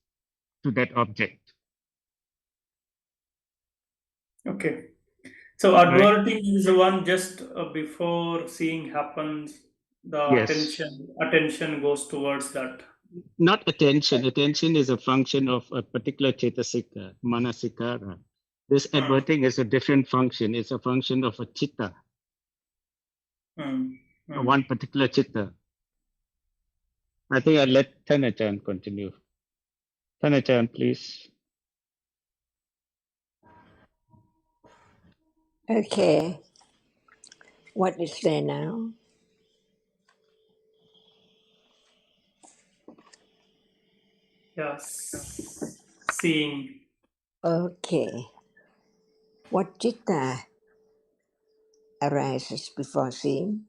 to that object, Okay. So right? adverting is the one just before seeing happens, the Yes. attention goes towards that. Not attention. Attention is a function of a particular cetasika, manasikara. This Mm. adverting is a different function. It's a function of a chitta, Mm. Mm. one particular chitta. I think I'll let Thanachan continue. Thanachan, please. Okay, what is there now? Yes. Seeing. Okay, what citta arises before seeing?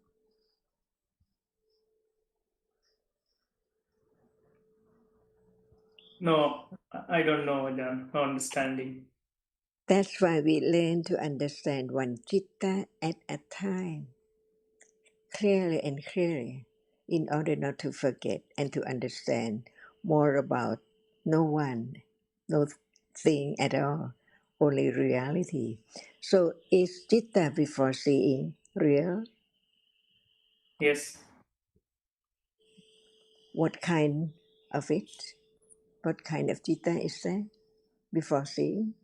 No, I don't know, John. No understanding. That's why we learn to understand one citta at a time, clearly and clearly, in order not to forget and to understand more about no one, no thing at all, only reality. So is citta before seeing real? Yes. What kind of it? What kind of citta is there before seeing?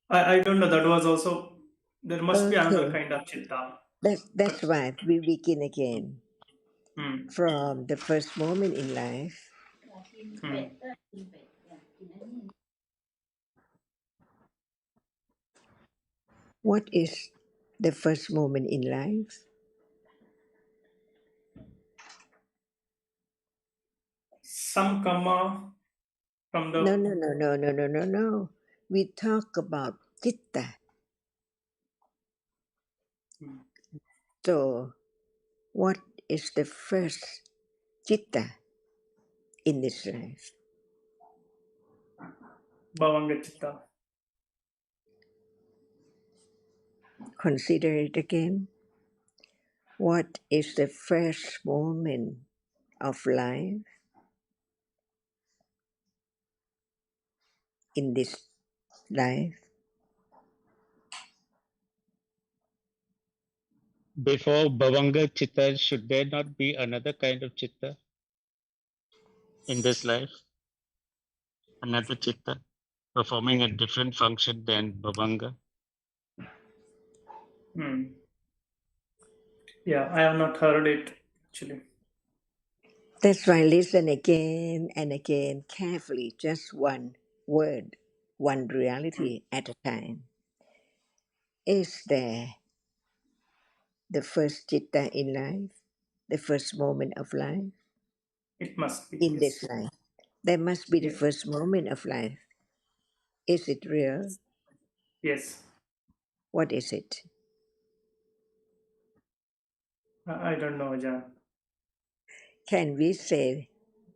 I don't know. That was also, there must be another Okay, kind of chitta. that's But why we begin again hmm. from the first moment in life. Hmm. What is the first moment in life? Some karma from No, the no, no, no, no, no, no, no. We talk about citta. hmm, So, what is the first citta in this life? bhavanga chitta. Consider it again. What is the first moment of life in this life? Before bhavanga chitta, should there not be another kind of chitta in this life? Another chitta performing a different function than bhavanga? Hmm. Yeah, I have not heard it actually. That's why listen again and again carefully, just one. word, one reality at a time. Is there the first citta in life, the first moment of life It must be, in this yes. life? There must be the Yes. first moment of life. Is it real? Yes. What is it? I don't know, John. Can we say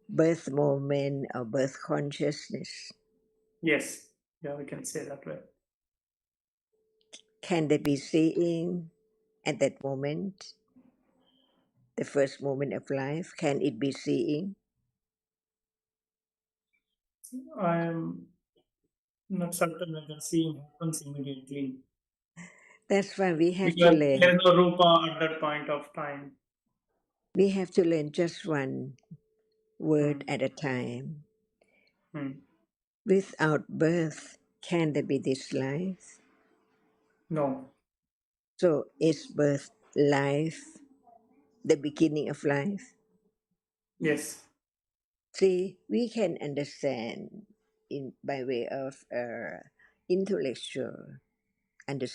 birth moment or birth consciousness? Yes. Yeah, we can say that way. Can there be seeing at that moment, the first moment of life? Can it be seeing? I'm not certain whether seeing happens immediately That's why we have to because there learn. is no rupa at that point of time. We have to learn just one word Hmm. at a time. Hmm. Without birth, can there be this life? No. So is birth life, the beginning of life? Yes. See, we can understand in by way of intellectual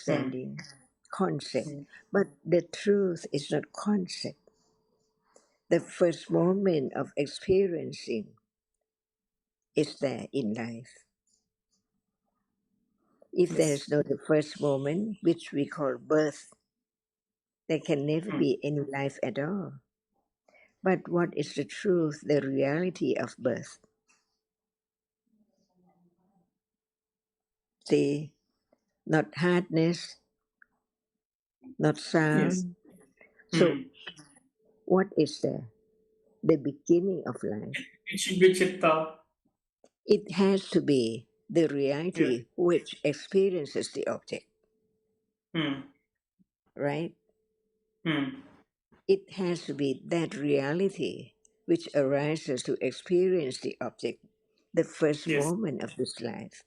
Hmm. understanding, concept, Hmm. but the truth is not concept. The first moment of experiencing is there in life. If there Yes. is no the first moment, which we call birth, there can never Hmm. be any life at all. But what is the truth, the reality of birth? See, not hardness, not Yes. sound. So, Hmm. what is there? The beginning of life. It should be chitta. It has to be the Yes. reality which experiences the object, Hmm. right? Hmm. It has to be that reality which arises to experience the object. The first Yes. moment of this life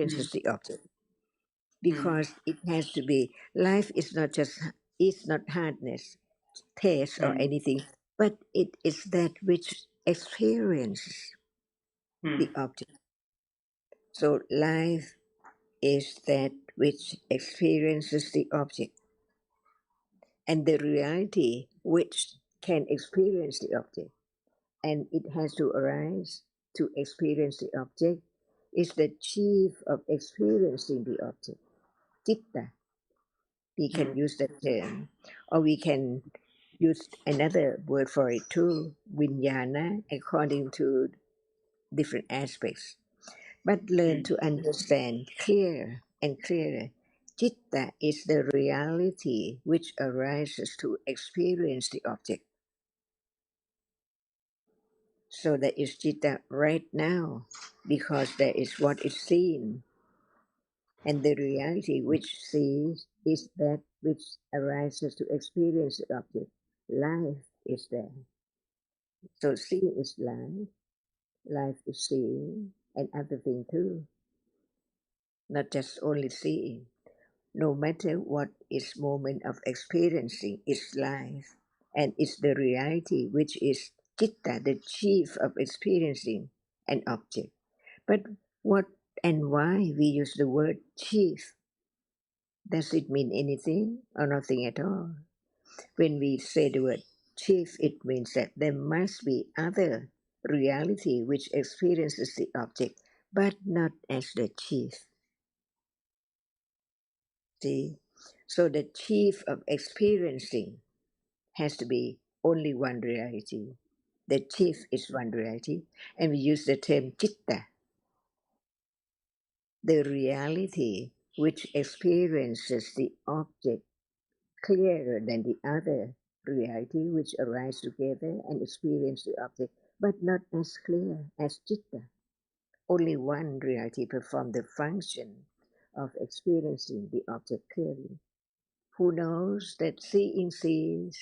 Hmm. experiences the object Hmm. because it has to be. Life is not just, it's not hardness, taste, or Hmm. anything, but it is that which experiences Hmm. the object. So life is that which experiences the object, and the reality which can experience the object, and it has to arise to experience the object, is the chief of experiencing the object. Citta, we can Hmm. use that term, or we can use another word for it too, vinyana, according to different aspects. But learn Hmm. to understand clearer and clearer. Citta is the reality which arises to experience the object. So there is citta right now because there is what is seen, and the reality which sees is that which arises to experience the object. Life is there. So seeing is life is seeing, and other thing too, not just only seeing. No matter what is moment of experiencing is life, and it's the reality which is citta, the chief of experiencing an object. But what and why we use the word chief? Does it mean anything or nothing at all? When we say the word chief, it means that there must be other reality which experiences the object, but not as the chief. See? So the chief of experiencing has to be only one reality. The chief is one reality, and we use the term citta, the reality which experiences the object clearer than the other reality which arise together and experience the object, but not as clear as citta. Only one reality performs the function of experiencing the object clearly. Who knows that seeing sees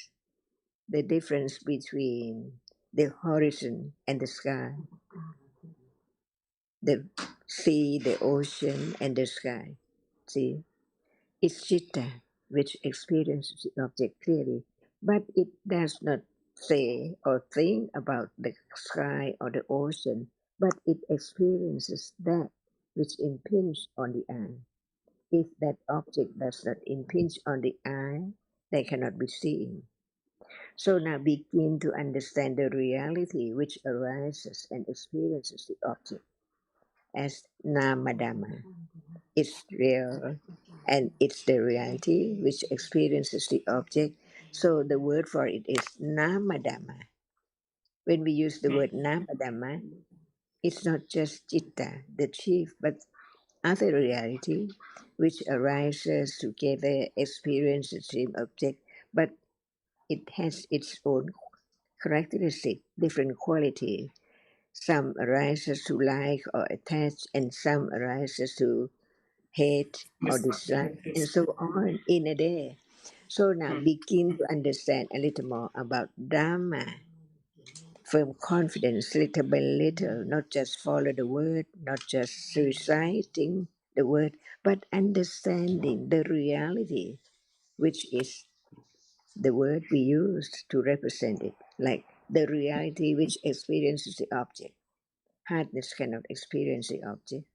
the difference between the horizon and the sky, the sea, the ocean, and the sky? See, it's citta which experiences the object clearly, but it does not say or think about the sky or the ocean but it experiences that which impinges on the eye. If that object does not impinge on the eye, they cannot be seen. So now begin to understand the reality which arises and experiences the object as Namadhamma. It's real and it's the reality which experiences the object. So the word for it is Namadhamma. When we use the word Namadhamma, it's not just Chitta, the chief, but other reality which arises together, experience the same object, but it has its own characteristic, different quality. Some arises to like or attach, and some arises to hate or dislike, and so on in a day. So now begin to understand a little more about Dhamma. Firm confidence, little by little, not just follow the word, not just reciting the word, but understanding the reality, which is the word we use to represent it, like the reality which experiences the object. Hardness cannot experience the object.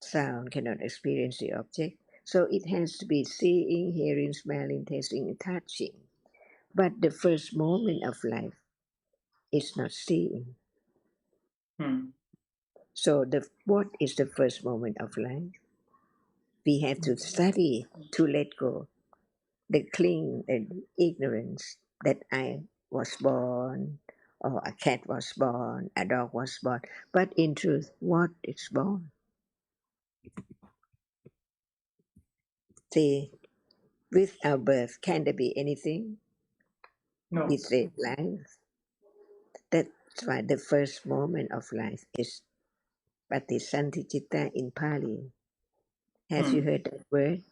Sound cannot experience the object. So it has to be seeing, hearing, smelling, tasting, and touching. But the first moment of life is not seeing. So what is the first moment of life? We have to study to let go the cling and ignorance that I was born, or a cat was born, a dog was born. But in truth, what is born? See, with our birth, can there be anything? No. We say life. That's why the first moment of life is Patisanti Citta in Pali. Have you heard that word?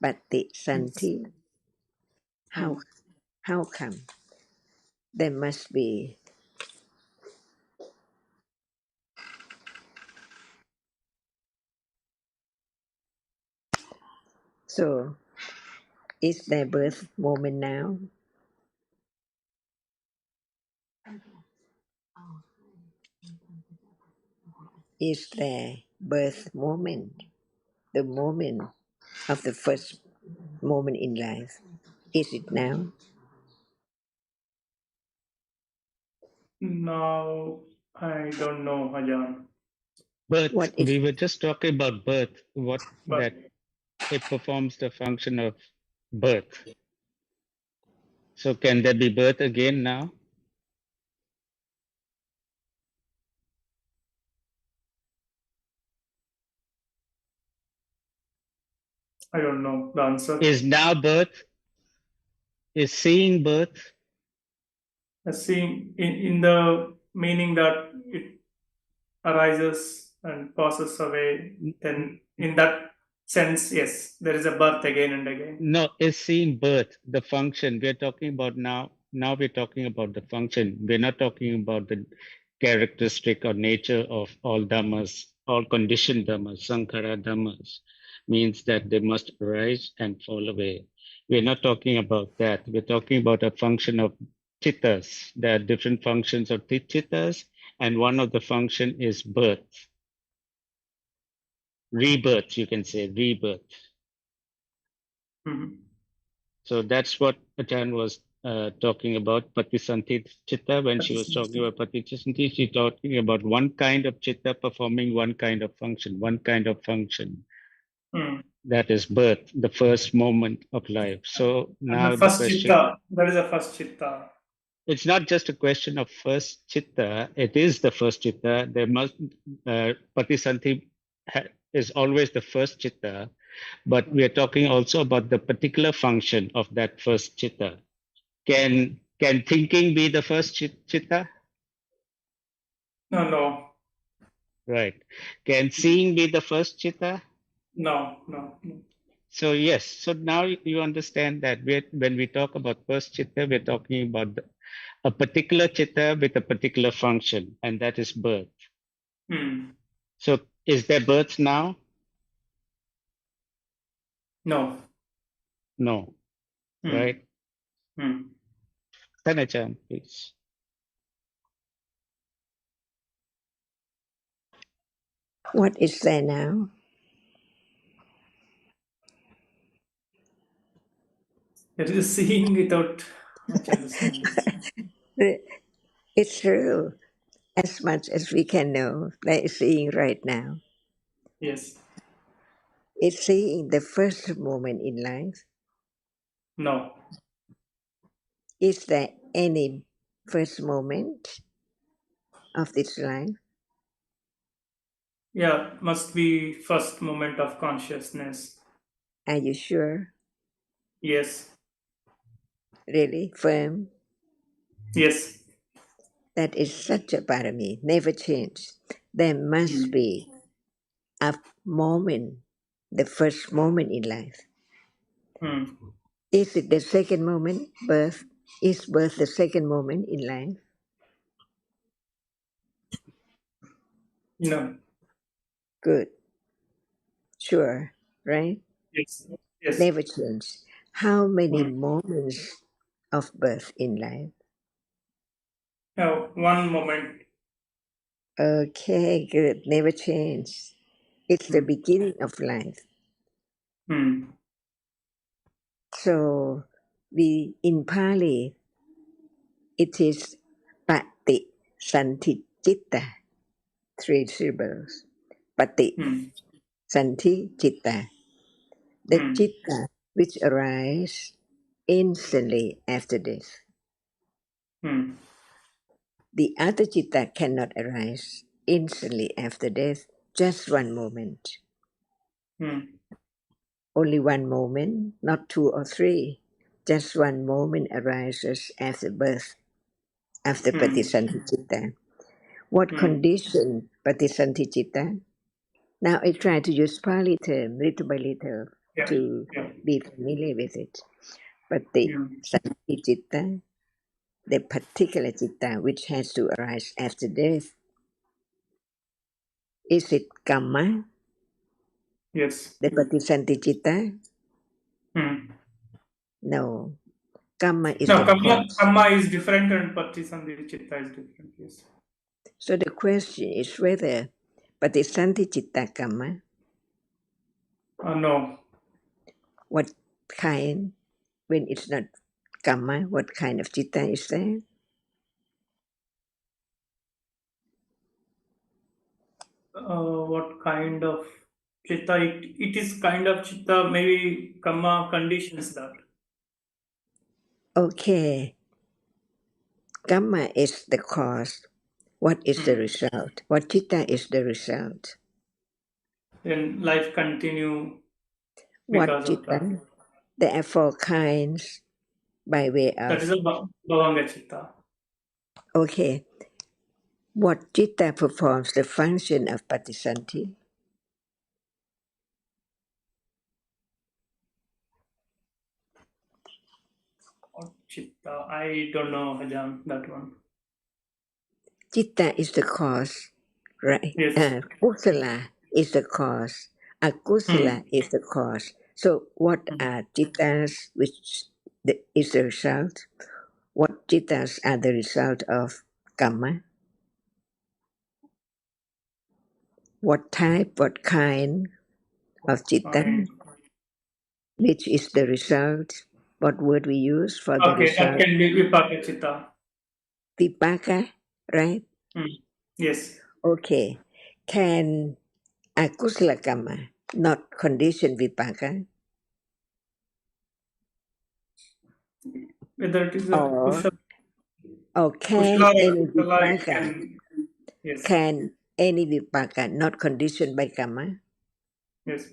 Patisanti. How how come? There must be. So is there birth moment now? Is there birth moment? The moment of the first moment in life. Is it now? Now, I don't know, Hajan. Birth. What is We were just talking about birth. What But that it performs the function of birth. So can there be birth again now? I don't know the answer. Is now birth? Is seeing birth? Seeing in the meaning that it arises and passes away, then in that sense, yes, there is a birth again and again. No, is seeing birth the function we're talking about now? Now we're talking about the function. We're not talking about the characteristic or nature of all dhammas, all conditioned dhammas, sankhara dhammas, means that they must arise and fall away. We're not talking about that. We're talking about a function of chittas. There are different functions of chittas, and one of the function is birth, rebirth. You can say rebirth. Mhm. So that's what Atan was talking about, Patisanti Chitta. When she was talking about Patisanti, she's talking about one kind of Chitta performing one kind of function, one kind of function. Mm. That is birth, the first moment of life. So And the now the first question, chitta, that is the first chitta. it's not just a question of first Chitta, it is the first Chitta. There must, Patisanti is always the first Chitta, but we are talking also about the particular function of that first Chitta. Can thinking be the first chitta? No, no, Right. Can seeing be the first chitta? no, no. So yes. So now you understand that when we talk about first chitta, we're talking about a particular chitta with a particular function, and that is birth. Mm. So is there birth now? No. No. Mm. Right. Mm. Tanachan, please. What is there now? It is seeing without much understanding. It's true. As much as we can know, there is seeing right now. Yes. It's seeing the first moment in life. No. Is there any first moment of this life? Yeah, must be first moment of consciousness. Are you sure? Yes. Really firm? Yes. That is such a parami, never change. There must Hmm. be a moment, the first moment in life. Hmm. Is it the second moment, birth? Is birth the second moment in life? No. Good, sure, right? Yes. Yes. Never change. How many Hmm. moments of birth in life? Now, one moment. Okay, good, never change. It's the Hmm. beginning of life. Hmm. So we in Pali it is pati santi citta, three syllables. Pati Hmm. santi citta, the Hmm. citta which arise instantly after death. Hmm. The other citta cannot arise instantly after death, just one moment. Hmm. Only one moment, not two or three. Just one moment arises after birth, after Hmm. patisantichitta. What Hmm. condition patisantichitta? Now I try to use Pali term little by little Yeah. to Yeah. be familiar with it. Hmm. Patisantichitta, the particular chitta which has to arise after death, is it kamma, Yes. the patisantichitta? Hmm. No. Kamma is No, the cause. Kamma is different and Patisandhi Chitta is different. Yes. So the question is whether patisantichitta kamma, No. what kind, when it's not kamma, what kind of chitta is there? What kind of Chitta? It is kind of Chitta, maybe Kamma conditions that. Okay, kamma is the cause. What is the Hmm. result? What chitta is the result? Then life continue What because of that. chitta? There are four kinds by way That is of, a Bhavanga Chitta. okay, what chitta performs the function of patisanti? Or Chitta. I don't know, Hajan, that one. Chitta is the cause, right? Yes. Kusala is the cause. Hmm. Akusala is the cause. So what Hmm. are chittas which is the result? What chittas are the result of karma? What type, what kind of chitta, Fine. which is the result? What word we use for the Okay, that result? can be Vipaka Chitta. Vipaka, right? Hmm. Yes. Okay. Can akusala karma not condition vipaka? Whether it is a Or Kushala, or can Kushala or any Akushala, it vipaka, can. Yes. can any vipaka not conditioned by karma? Yes.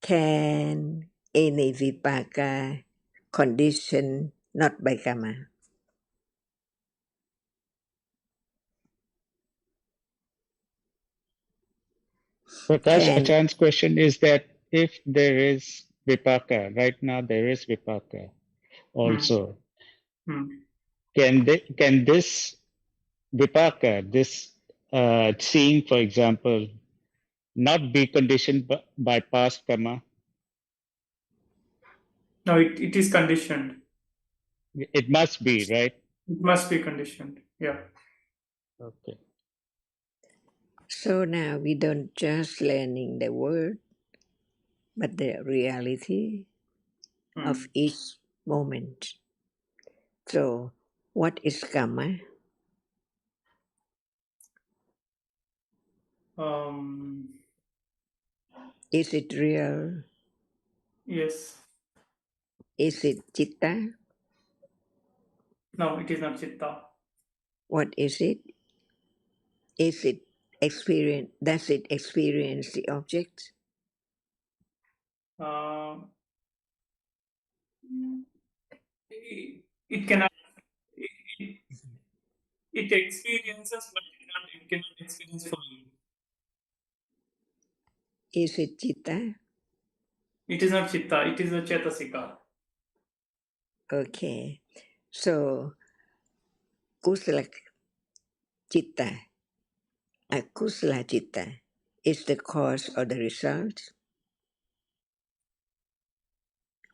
Can any vipaka condition not by karma? Prakash Can, Achan's question is that if there is vipaka, right now there is vipaka Hmm. also, Hmm. can this vipaka, this seeing, for example, not be conditioned by past karma? No, it is conditioned. It must be, right? It must be conditioned. Yeah. Okay. So now we don't just learning the word, but the reality of each moment. So, what is karma? Um, Is it real? yes. Is it chitta? No, it is not chitta. What is it? Is it experience? Does it experience the object? Uh, it cannot. It, it experiences, but it cannot experience fully. Is it chitta? It is not chitta. It is a chetasika. Okay. So, kusala chitta, akusala chitta is the cause or the result.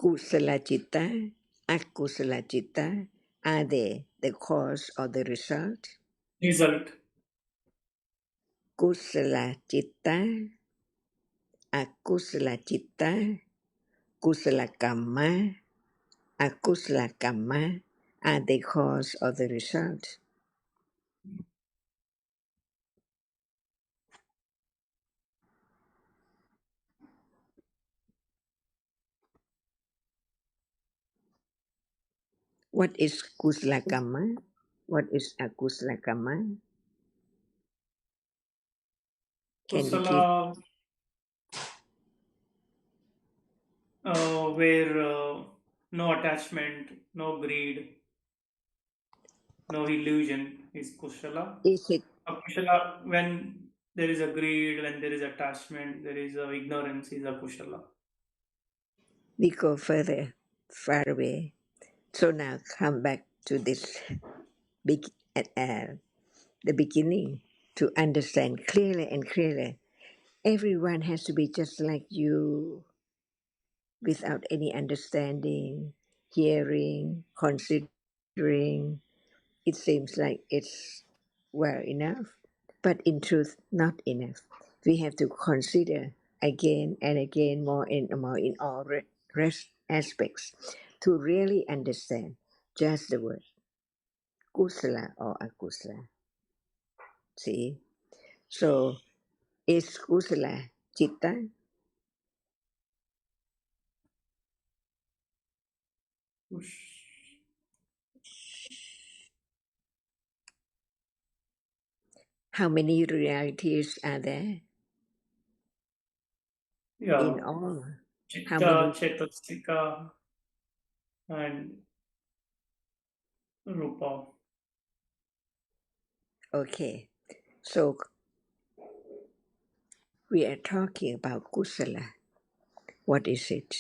Kusala chitta, akusala chitta, are they the cause or the result? Result. Kusala chitta, akusala chitta, kusala kamma, akusala kamma are the cause or the result. What is kusala kamma? What is akusala kamma? Can you give? Kusala, where no attachment, no greed, no illusion is kushala. Is it? Kushala, when there is a greed, when there is attachment, there is a ignorance, is a kushala. We go further, far away. So now come back to this big at the beginning to understand clearly and clearly. Everyone has to be just like you, without any understanding, hearing, considering. It seems like it's well enough, but in truth, not enough. We have to consider again and again, more and more in all rest aspects to really understand just the word kusala or akusala. See? So, is kusala chitta? Kush- How many realities are there in Yeah, all? How chitta, many? chetasika, and rupa. Okay, so we are talking about kusala. What is it?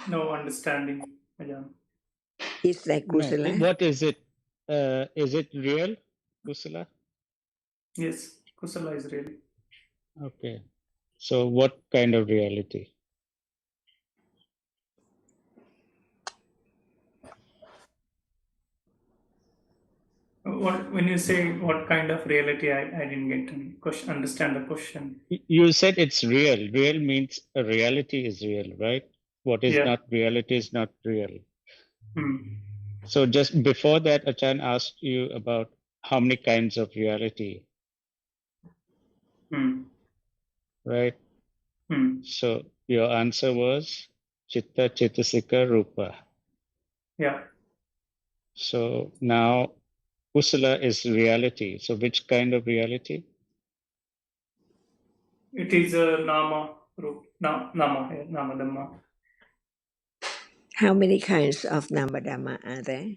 No understanding. Yeah. Is like No, kusala? what is it? Is it real, Kusala? Yes, kusala is real. Okay. So, what kind of reality? What when you say what kind of reality, I didn't get to question, understand the question. You said it's real. Real means a reality is real, right? What is Yeah. not reality is not real. Hmm. So, just before that, Achan asked you about how many kinds of reality, Hmm. right? Hmm. So, your answer was Chitta, Chetasika, Rupa. Yeah. So, now Kusala is reality. So, which kind of reality? It is a nama root. Nama. Yeah, nama dhamma. How many kinds of namadama are there?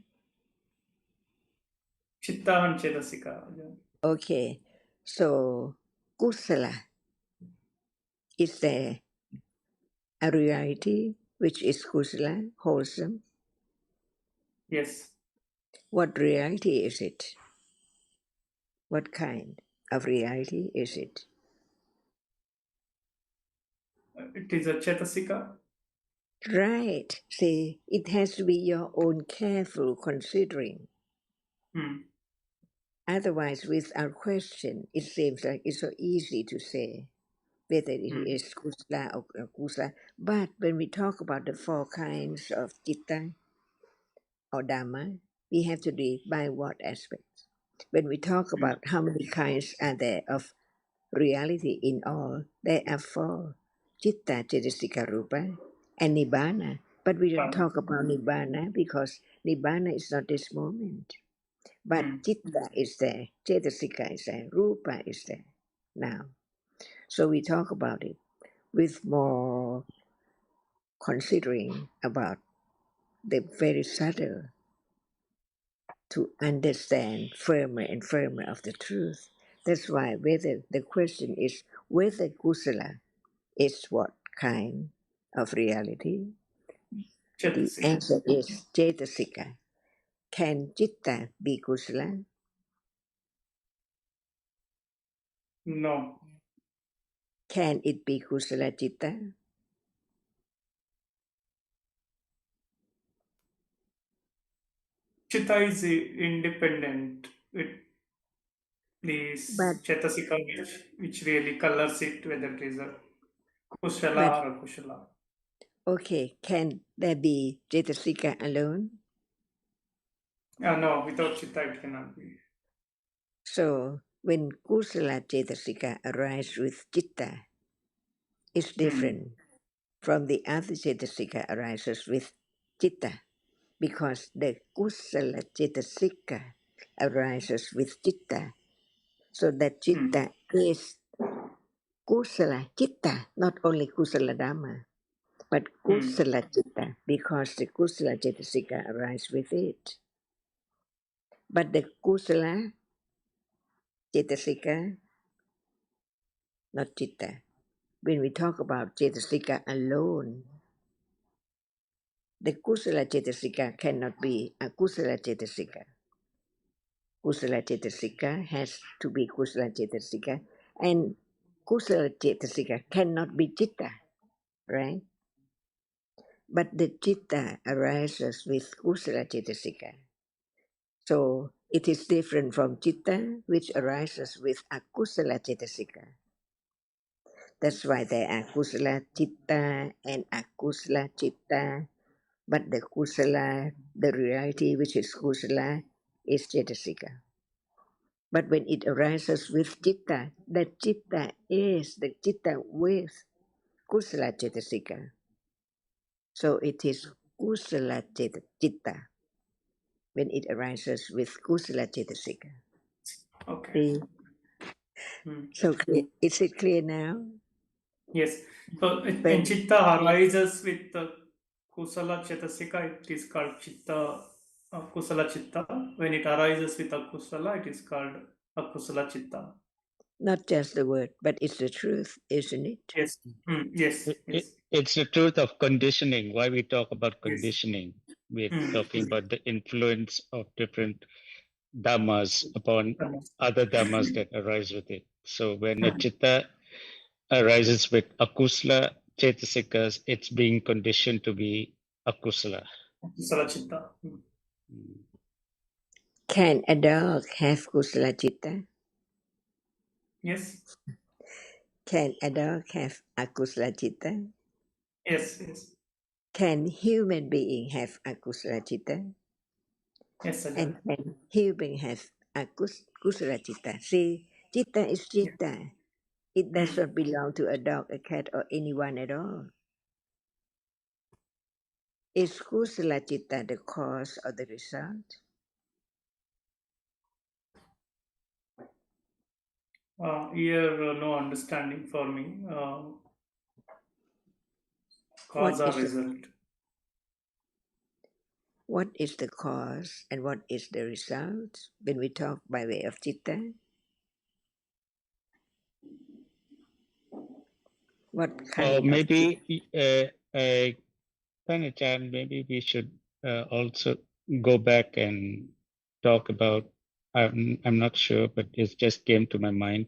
Chitta and chetasika. Yeah. Okay, so kusala is there a reality which is kusala, wholesome? Yes. What reality is it? What kind of reality is it? It is a chetasika. Right. See, it has to be your own careful considering. Otherwise, without question, it seems like it's so easy to say whether it is kusala or kusala. But when we talk about the four kinds of citta or dhamma, we have to do it by what aspects? When we talk about how many kinds are there of reality in all, there are four: citta, cetasika, rupa, and nibbana. But we don't talk about nibbana because nibbana is not this moment. But citta is there, cetasika is there, rupa is there now. So we talk about it with more considering about the very subtle to understand firmer and firmer of the truth. That's why whether the question is whether kusala is what kind of reality, the Chatasika. answer is cetasika. Can citta be kusala? No. Can it be kusala citta? Chitta is independent. It But is Chatasika which really colors it, whether it is a but Kushala or a Kushala. okay, can there be cetasika alone? No, without Chitta it cannot be. So when kusala cetasika arise with citta, it's different from the other cetasika arises with citta, because the kusala cetasika arises with citta. So that citta is kusala citta, not only kusala dhamma, but kusala citta, because the kusala cetasika arises with it. But the kusala cetasika, not citta. When we talk about cetasika alone, the kusala cetasika cannot be a kusala cetasika. Kusala cetasika has to be kusala cetasika, and kusala cetasika cannot be citta, right? But the citta arises with kusala cetasika. So it is different from citta, which arises with akusala cetasika. That's why there are kusala citta and akusala citta. But the kusala, the reality which is kusala, is cetasika. But when it arises with citta, that citta is the citta with kusala cetasika. So it is kusala citta when it arises with kusala cetasika. Okay. See? So clear. Is it clear now? Yes. So when When Chitta arises with Kusala Chatasika, it is called Chitta Kusala Chitta. When it arises with Akusala, it is called Akusala Chitta. not just the word, but it's the truth, isn't it? Yes. Yes. Yes. It's the truth of conditioning. Why we talk about Yes. conditioning? We're talking about the influence of different dhammas upon other dhammas that arise with it. So when a chitta arises with akusala chetasikas, it's being conditioned to be akusala. Akusala Chitta. Can a dog have kusala citta? Yes. Can a dog have akusala citta? Yes. Yes. Can human being have akusala citta? Yes, And Ajahn. can human have kusala citta? See, citta is Yeah. citta. It does not belong to a dog, a cat, or anyone at all. Is kusala citta the cause or the result? Here, no understanding for me. What Cause or is the result. what is the cause and what is the result when we talk by way of citta? What Or kind of citta? maybe, Panachan, maybe we should also go back and talk about. I'm not sure, but it just came to my mind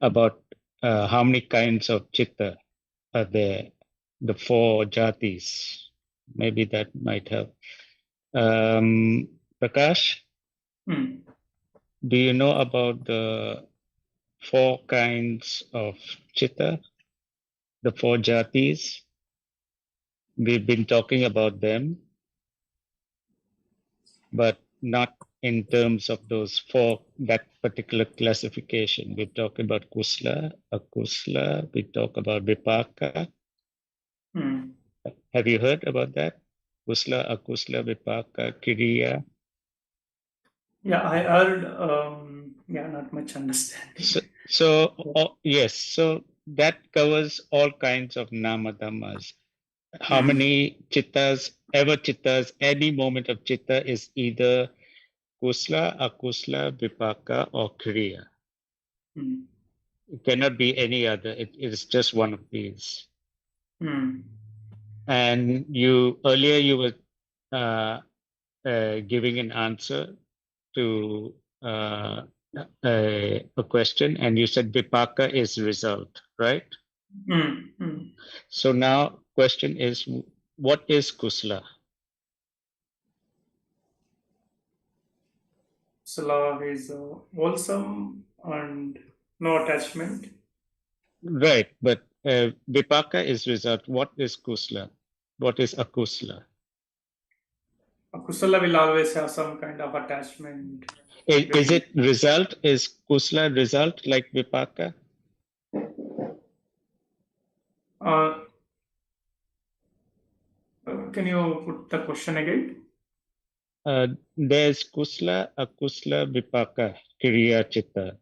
about how many kinds of chitta are there, the four jatis. Maybe that might help. Prakash, do you know about the 4 kinds of chitta, the 4 jatis? We've been talking about them, but not in terms of those 4, that particular classification. We talk about kusla, akusla, we talk about vipaka. Have you heard about that? Kusla, akusla, vipaka, kiriya. Yeah, I heard. Not much understanding. Yes, so that covers all kinds of nama dhammas. How many chittas, any moment of chitta is either kusla, akusla, vipaka, or kriya. It cannot be any other. It is just one of these. And earlier you were giving an answer to a question, and you said vipaka is result, right? So now question is, what is kusla? Love is wholesome and no attachment. Right, but vipaka is result. What is kusla? What is akusla? Kusala will always have some kind of attachment. Is it result? Is kusla result like vipaka? Can you put the question again? There's kusla, akusla, vipaka, kriya, chitta.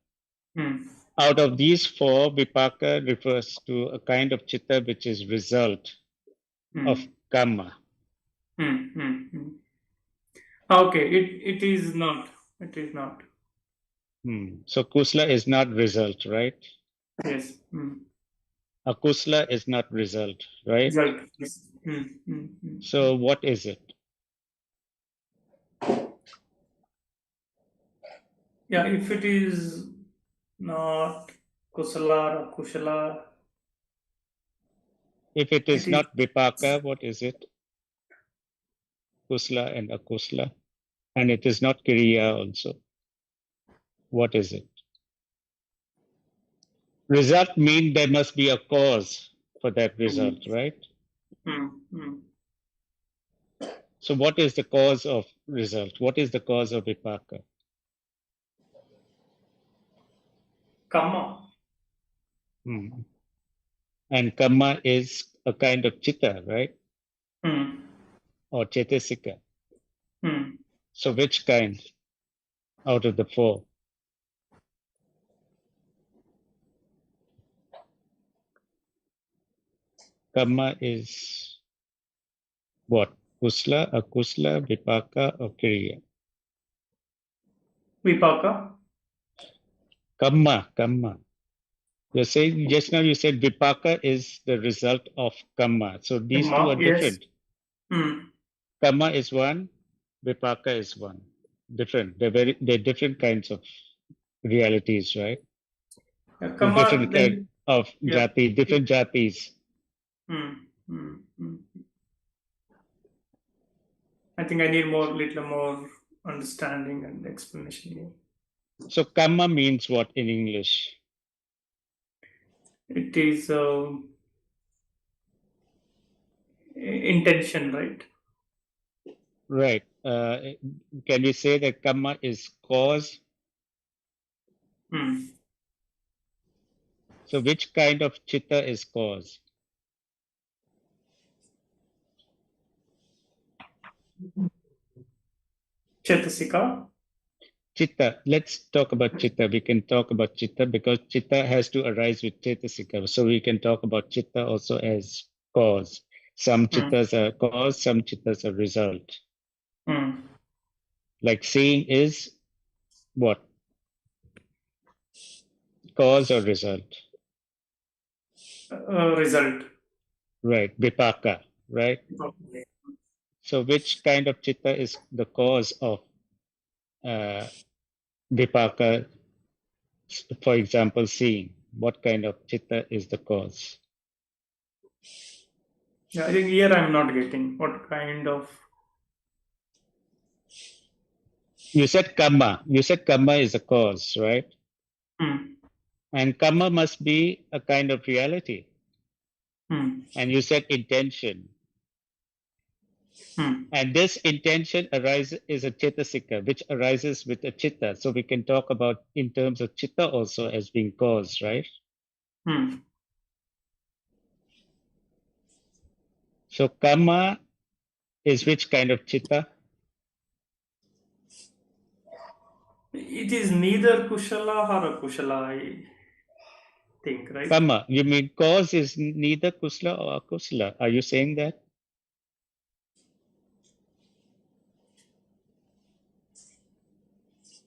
Out of these 4, vipaka refers to a kind of chitta which is result of karma. Okay, it is not. It is not. So kusla is not result, right? Yes. Akusla is not result, right? Result. Yes. So what is it? Yeah, if it is not kusala or kushala, If it is it is not vipaka, what is it? Kusla and akusla. And it is not kriya also. What is it? Result mean there must be a cause for that result, right? So what is the cause of result? What is the cause of vipaka? karma. And karma is a kind of chitta, right? Or chetasika. So which kind out of the 4? Karma is what? Kusla, akusla, vipaka, or kriya? Vipaka. Karma. You're saying just now you said vipaka is the result of karma. So these 2 are Yes. different. Karma is one, vipaka is one. Different. They're different kinds of realities, right? Karma. Different kind of jati, different jatis. I think I need little more understanding and explanation here. So karma means what in English? It is intention, right? Right. Can we say that karma is cause? So which kind of chitta is cause? Chetasika. Chitta. Let's talk about chitta. We can talk about chitta because chitta has to arise with chetasika. So we can talk about chitta also as cause. Some chittas are cause, some chittas are result. Like seeing is what? Cause or result? Result. Right. Vipaka. Right. So which kind of chitta is the cause of vipaka? For example, seeing. What kind of chitta is the cause? Yeah, I think here I'm not getting what kind of. You said karma. You said karma is a cause, right? Hmm. And karma must be a kind of reality. Hmm. And you said intention. Hmm. And this intention arises is a chetasika, which arises with a chitta. So we can talk about in terms of chitta also as being cause, right? Hmm. So karma is which kind of chitta? It is neither kushala or akushala, I think, right? Karma, you mean cause is neither kusala or akusala. Are you saying that?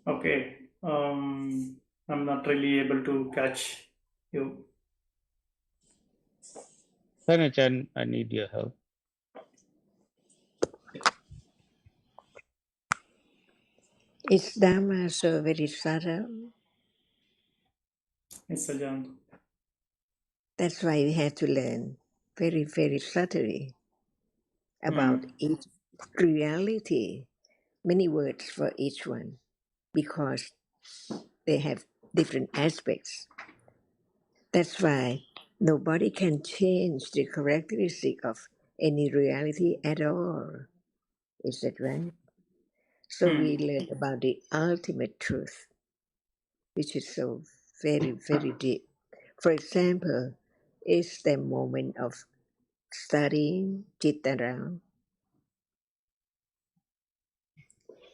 Okay. I'm not really able to catch you. Dhanachan, I need your help. Is Dhamma so very subtle? Yes, Sajan. That's why we have to learn very, very subtly about Hmm. each reality, many words for each one, because they have different aspects. That's why nobody can change the characteristic of any reality at all. Is that right? So we Hmm. learn about the ultimate truth, which is so very, very deep. For example, is the moment of studying Chittara,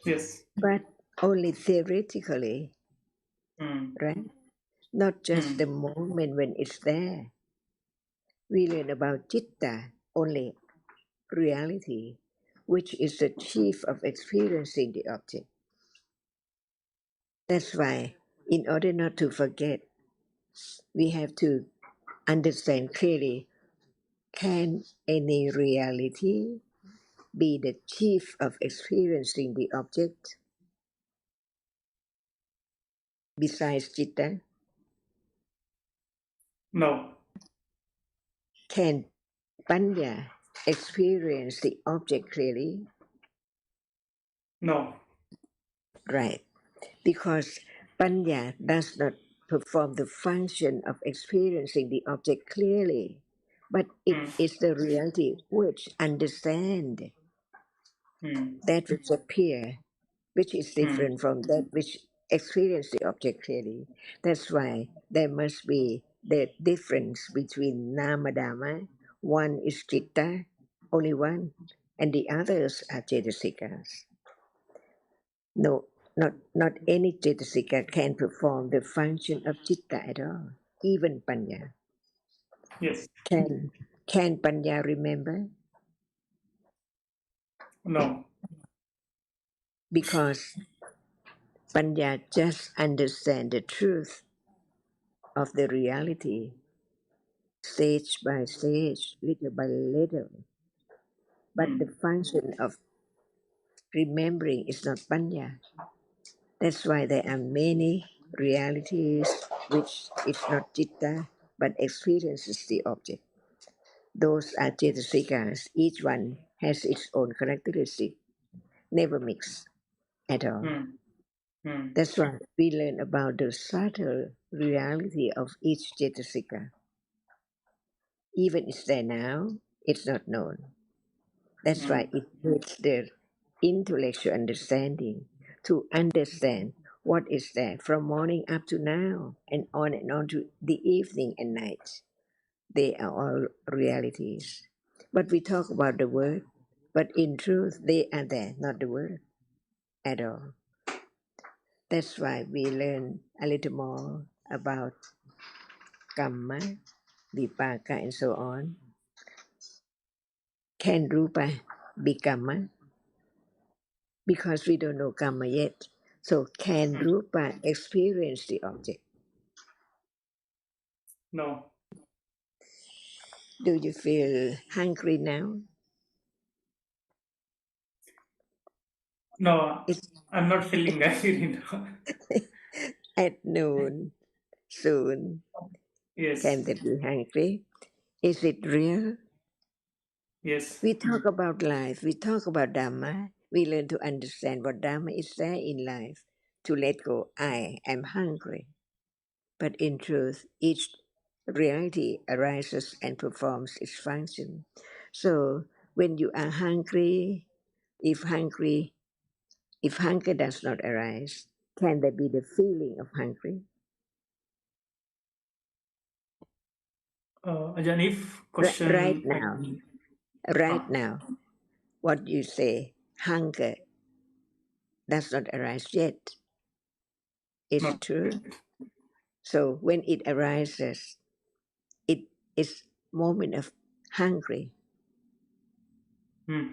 Yes. but only theoretically, Hmm. right? Not just Hmm. the moment when it's there. We learn about Chitta, only reality, which is the chief of experiencing the object. That's why, in order not to forget, we have to understand clearly, can any reality be the chief of experiencing the object besides Chitta? No. Can Panya experience the object clearly? No. Right. Because Panya does not perform the function of experiencing the object clearly, but it Hmm. is the reality which understand Hmm. that which appear, which is Hmm. different from that which experience the object clearly. That's why there must be the difference between Namadama. One is Chitta, only one, and the others are Cetasikas. No, not any Cetasika can perform the function of Chitta at all, even Panya. Yes. Can Panya remember? No. Because Panya just understand the truth of the reality, stage by stage, little by little. But the Hmm. function of remembering is not Panya. That's why there are many realities which is not Chitta, but experiences the object. Those are Cetasikas. Each one has its own characteristic, never mix at all. Hmm. Hmm. That's why we learn about the subtle reality of each Cetasika. Even it's there now, it's not known. That's why Hmm. it needs the intellectual understanding to understand what is there from morning up to now and on to the evening and night. They are all realities. But we talk about the word, but in truth, they are there, not the word at all. That's why we learn a little more about Kamma, Vipaka, and so on. Can Rupa be Kamma? Because we don't know Kamma yet. So, can Hmm. Rupa experience the object? No. Do you feel hungry now? No. It's I'm not feeling angry now. at noon soon. Can Yes. they be hungry? Is it real? Yes. We talk about life, we talk about Dhamma, we learn to understand what Dhamma is there in life, to let go, I am hungry. But in truth, each reality arises and performs its function. So when you are hungry, if hungry, if hunger does not arise, can there be the feeling of hungry? Ajahn, if Right question now, again. right Ah, now, what you say, hunger does not arise yet, is not true. yet. So when it arises, it is moment of hungry. Hmm.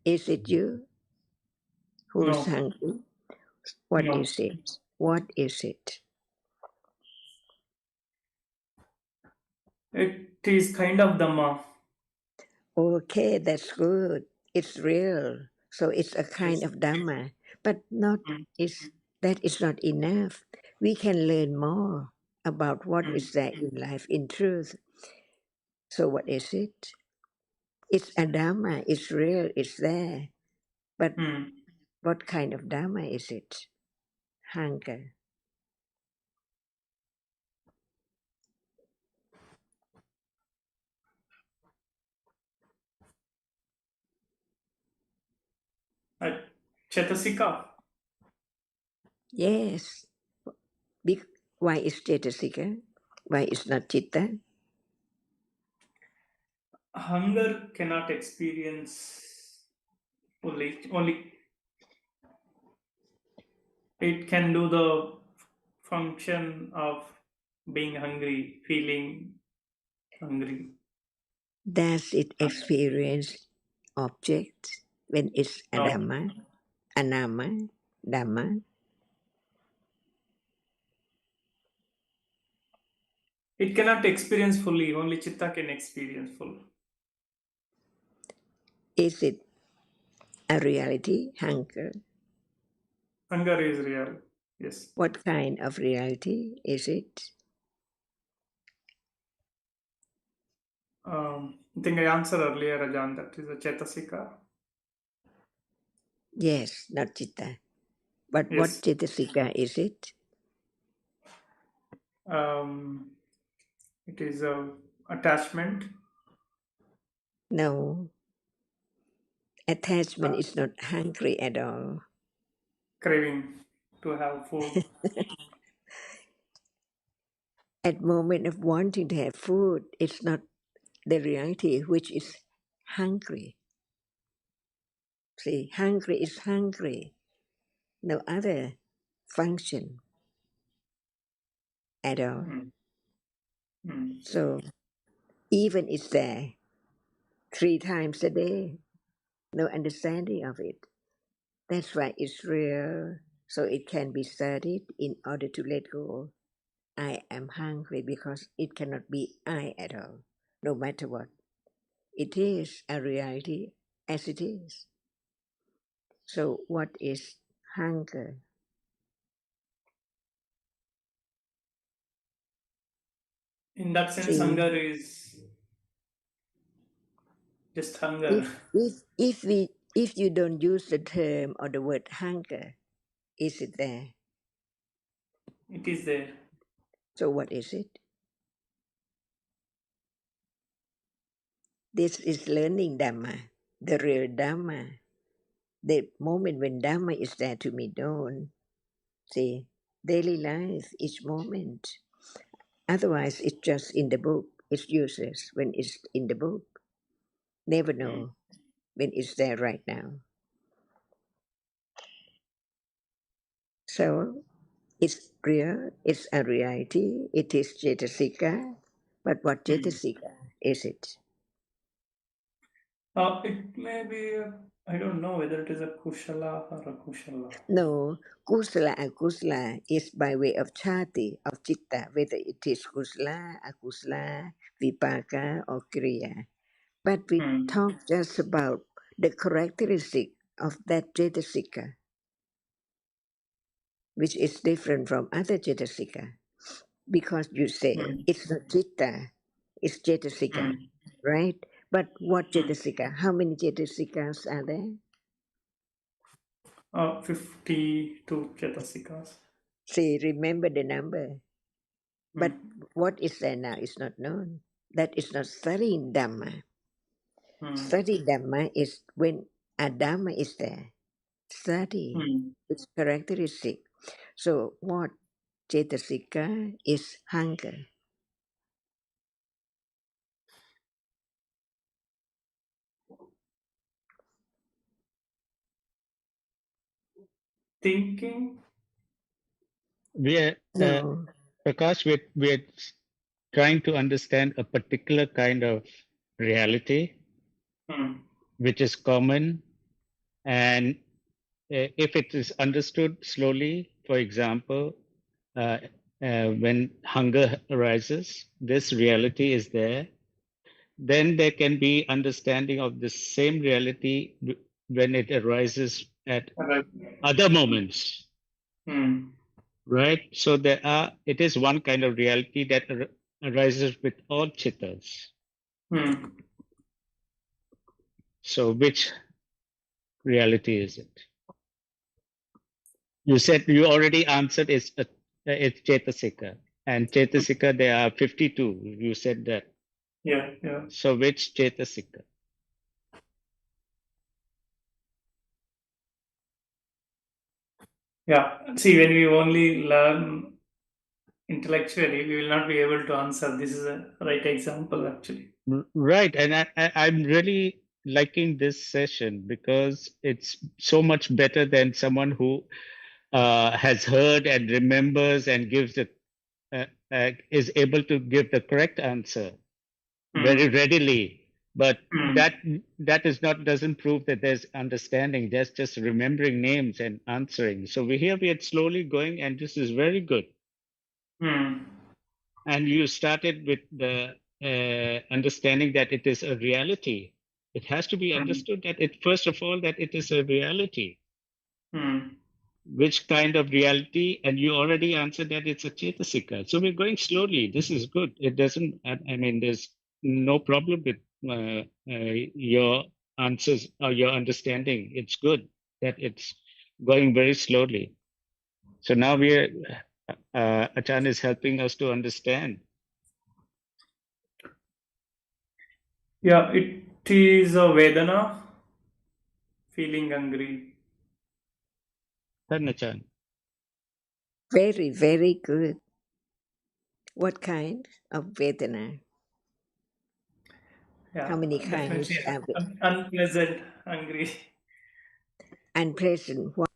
Is it you who is No, hungry? What no. is it? What is it? It is kind of Dhamma. Okay, that's good. It's real. So it's a kind Yes. of Dhamma, but not Hmm. is that is not enough. We can learn more about what Hmm. is there in life in truth. So what is it? It's a Dhamma. It's real. It's there. But Hmm. what kind of Dhamma is it? Hunger. Uh, Chetasika. Yes. Why is Cetasika? Why is not Chitta? Hunger cannot experience fully. Only it can do the function of being hungry, feeling hungry. Does it experience object when it's a No, Dhamma, Anama, Dhamma? it cannot experience fully. Only Chitta can experience full. Is it a reality, hunger? Hunger is real. Yes. What kind of reality is it? I think I answered earlier, Rajan, that is a Chetasika. Yes, not Chitta. But what Yes. Cetasika is it? Um, it is a attachment, No, attachment uh, is not hungry at all. craving to have food. At moment of wanting to have food, it's not the reality which is hungry. See, hungry is hungry. No other function at all. Mm. Mm. So even it's there 3 times a day, no understanding of it. That's why it's real. So it can be studied in order to let go. I am hungry because it cannot be I at all, no matter what. It is a reality as it is. So what is hunger? In that sense, See, hunger is just hunger. if you don't use the term or the word hunger, is it there? It is there. So what is it? This is learning Dhamma, the real Dhamma. The moment when Dhamma is there to be known, see, daily life, each moment. Otherwise, it's just in the book. It's useless when it's in the book. Never Mm. know when it's there right now. So it's real, it's a reality, it is Cetasika. But what Mm. Cetasika is it? It may be, I don't know whether it is a Kushala or a Kushala. No, kusala and kusala is by way of chati, of chitta, whether it is kusala, akusala, vipaka, or kriya. But we Mm. talk just about the characteristic of that cetasika, which is different from other cetasika. Because you say Mm. it's not chitta, it's cetasika, Mm. right? But what Cetasika? How many Cetasikas are there? 52 Chetasikas. See, remember the number. But Hmm. what is there now is not known. That is not studying Dhamma. Hmm. Study Dhamma is when a Dhamma is there. Study Hmm. its characteristic. So what Cetasika is hunger. Thinking. We are, No. Prakash, we're trying to understand a particular kind of reality, Hmm. which is common. And if it is understood slowly, for example, uh, when hunger arises, this reality is there. Then there can be understanding of the same reality when it arises at Right. other moments, Hmm. right? So it is one kind of reality that arises with all chittas. Hmm. So which reality is it? You said you already answered it's Chetasika. And Chetasika, there are 52. You said that. Yeah. Yeah. So which Chetasika? Yeah. See, when we only learn intellectually, we will not be able to answer. This is a right example, actually. Right. And I'm really liking this session because it's so much better than someone who has heard and remembers and is able to give the correct answer very Hmm. readily. But Hmm. that is not doesn't prove that there's understanding. There's just remembering names and answering. So we are slowly going, and this is very good. Hmm. And you started with the understanding that it is a reality. It has to be Hmm. understood that it first of all that it is a reality. Hmm. Which kind of reality? And you already answered that it's a chetasika. So we're going slowly. This is good. It doesn't. I mean, there's no problem with your answers or your understanding. It's good that it's going very slowly. So now Achan is helping us to understand. Yeah, it is a Vedana, feeling hungry. Done, Achan. Very, very good. What kind of Vedana? How Yeah, many definitely kinds are unpleasant, hungry. unpleasant? What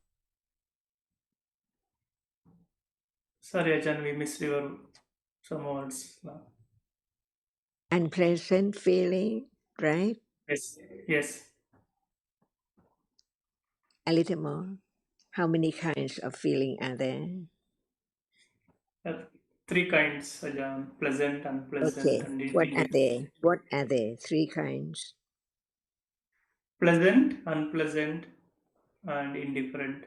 Sorry, Ajahn, we missed your some words. unpleasant feeling, right? Yes, yes. A little more. How many kinds of feeling are there? Uh, Three kinds, Ajahn: pleasant, unpleasant, Okay. and What are indifferent. they? What are they? Three kinds. Pleasant, unpleasant, and indifferent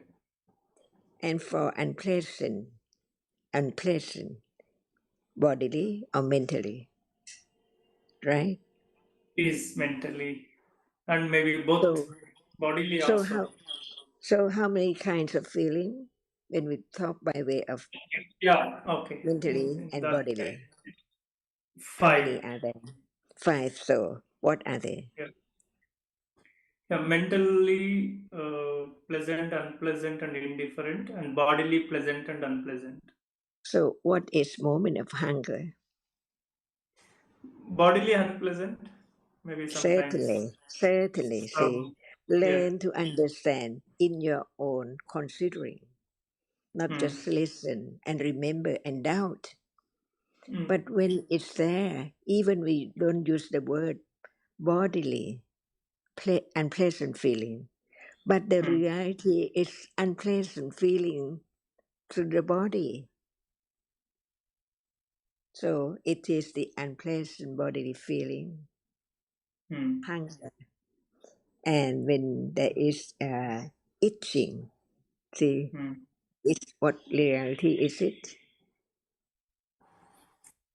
And for unpleasant, bodily or mentally, right? is mentally, and maybe both So, bodily so also. how so how many kinds of feeling when we talk by way of Yeah, okay. mentally In and that case, bodily? How many five. are there? Five. So, what are they? Yeah, yeah, mentally pleasant, unpleasant, and indifferent, and bodily pleasant and unpleasant. So, what is moment of hunger? Bodily unpleasant, maybe sometimes Certainly, certainly. See, some. Yeah. learn to understand in your own considering, not Hmm. just listen and remember and doubt. Hmm. But when it's there, even we don't use the word bodily, unpleasant feeling, but the Hmm. reality is unpleasant feeling through the body. So it is the unpleasant bodily feeling, Hmm. hunger. And when there is itching, see, Hmm. it's what reality is it?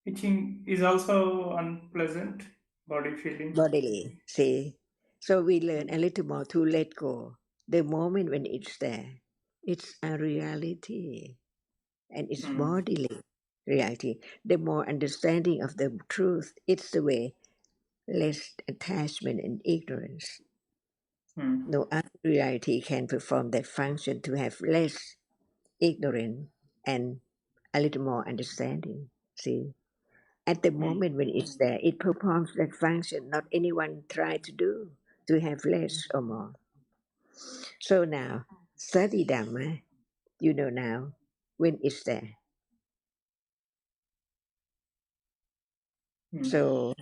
Itching is also unpleasant. body feeling. bodily. See? So we learn a little more to let go. The moment when it's there, it's a reality and it's Mm. bodily reality. The more understanding of the truth, it's the way less attachment and ignorance. Mm. No other reality can perform that function to have less ignorance and a little more understanding. See? At the Mm. moment when it's there, it performs that function not anyone try to do to have less or more. So now, study Dhamma, you know now when it's there. Mm. So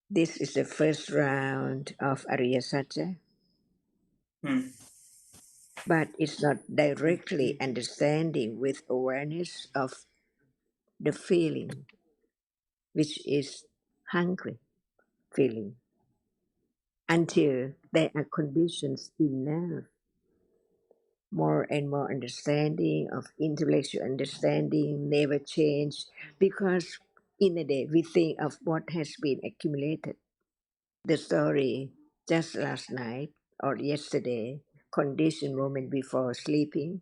this is the first round of Ariya Satya, Mm. but it's not directly understanding with awareness of the feeling, which is hungry feeling, until there are conditions enough, more and more understanding of intellectual understanding never change, because in a day we think of what has been accumulated. The story just last night or yesterday, conditioned moment before sleeping,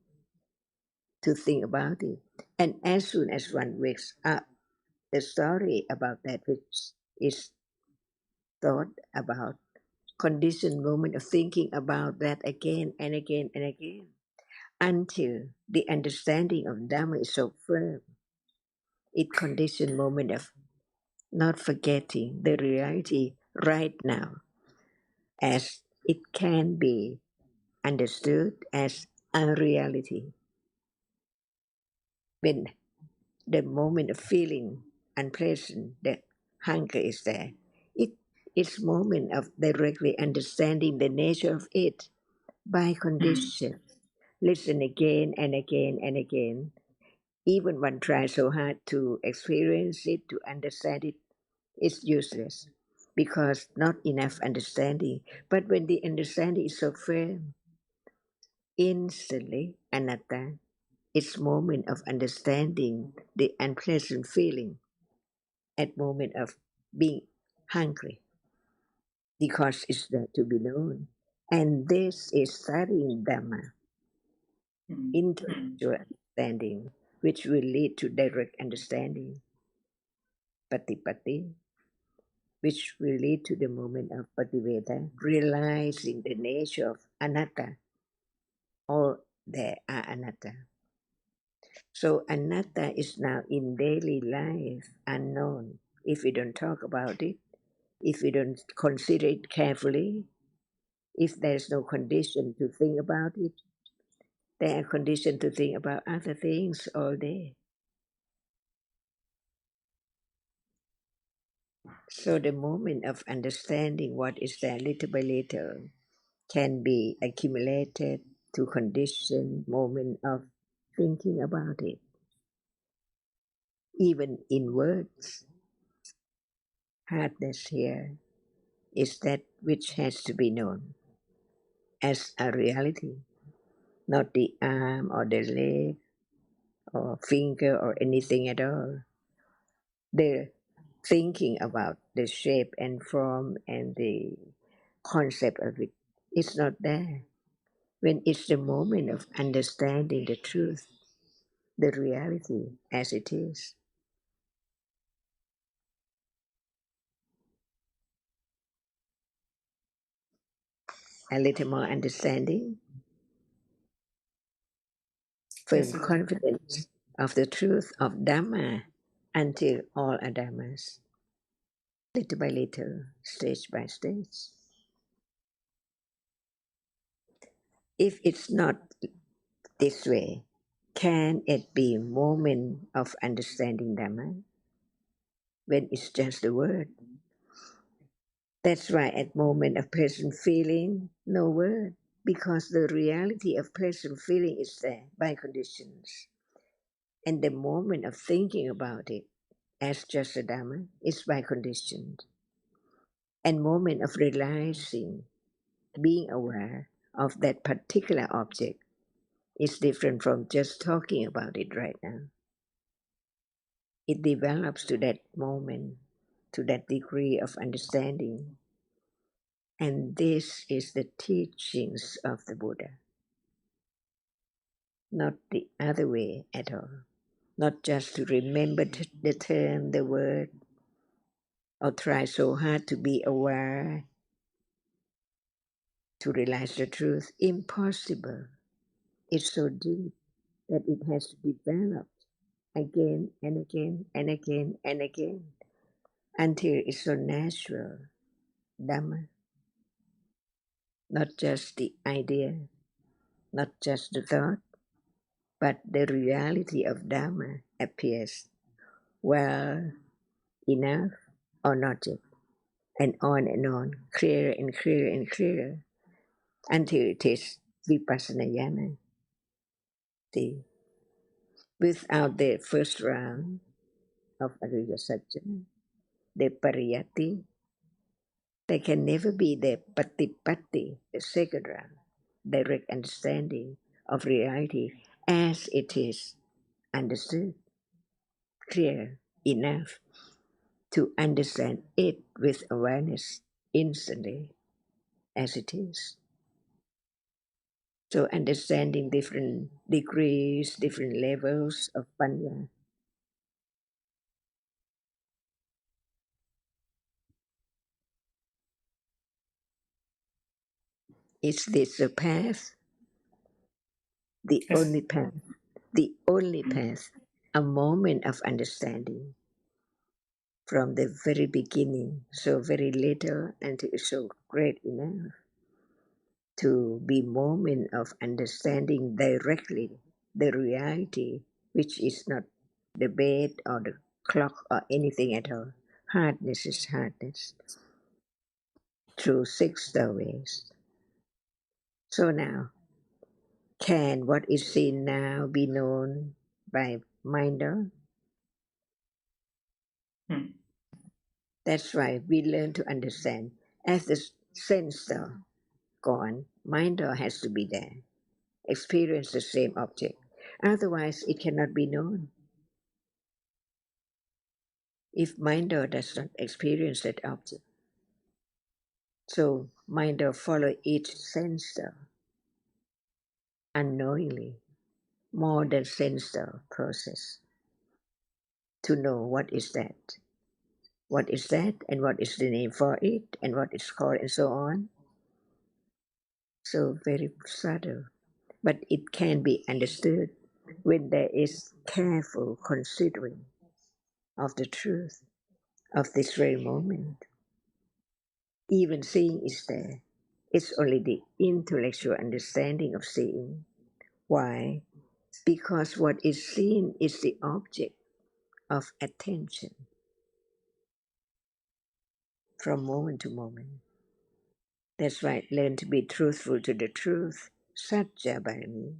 to think about it. And as soon as one wakes up, the story about that which is thought about, conditioned moment of thinking about that again and again and again, until the understanding of Dhamma is so firm. It conditioned moment of not forgetting the reality right now as it can be understood as a reality. When the moment of feeling unpleasant, the hunger is there. It is moment of directly understanding the nature of it by Mm. condition. Listen again and again and again. Even one tries so hard to experience it, to understand it, it's useless because not enough understanding. But when the understanding is so firm, instantly anatta, its moment of understanding the unpleasant feeling at moment of being hungry, because it's there to be known. And this is studying Dhamma, Mm. Mm. intellectual understanding, which will lead to direct understanding, patipatti, which will lead to the moment of pativeda, realizing the nature of anatta, or there are anatta. So anatta is now in daily life unknown. If we don't talk about it, if we don't consider it carefully, if there's no condition to think about it, there are conditions to think about other things all day. So the moment of understanding what is there little by little can be accumulated to condition moment of thinking about it. Even in words, hardness here is that which has to be known as a reality, not the arm or the leg or finger or anything at all. The thinking about the shape and form and the concept of it is not there. When it's the moment of understanding the truth, the reality as it is. A little more understanding, Yes, firm sir. confidence of the truth of Dhamma until all are Dhammas, little by little, stage by stage. If it's not this way, can it be moment of understanding Dhamma when it's just a word? That's why at moment of pleasant feeling, no word, because the reality of pleasant feeling is there by conditions. And the moment of thinking about it as just a Dhamma is by conditions. And moment of realizing, being aware of that particular object is different from just talking about it right now. It develops to that moment to that degree of understanding. And this is the teachings of the Buddha, not the other way at all. Not just to remember the term, the word, or try so hard to be aware, to realize the truth. Impossible. It's so deep that it has to develop again and again and again and again until it's so natural. Dhamma, not just the idea, not just the thought, but the reality of Dhamma appears well enough or not yet, and on, clearer and clearer and clearer until it is vipassana jnana. See, without the first round of Ariya Satya, the pariyati, there can never be the patipatti, the second round, direct understanding of reality as it is understood, clear enough to understand it with awareness instantly as it is. So understanding different degrees, different levels of panya. Is this the path? The Yes. only path. The only path. A moment of understanding from the very beginning, so very little until so great enough to be moment of understanding directly the reality, which is not the bed or the clock or anything at all. Hardness is hardness through six doorways. So now, can what is seen now be known by minder? Hmm. That's why we learn to understand. As the sensor gone, minder has to be there. Experience the same object. Otherwise, it cannot be known. If minder does not experience that object, so minder follow each sensor unknowingly, more than sensor process to know what is that. What is that, and what is the name for it, and what it's called, and so on. So very subtle, but it can be understood when there is careful considering of the truth of this very moment. Even seeing is there. It's only the intellectual understanding of seeing. Why? Because what is seen is the object of attention from moment to moment. That's right, learn to be truthful to the truth. Satya Bharani.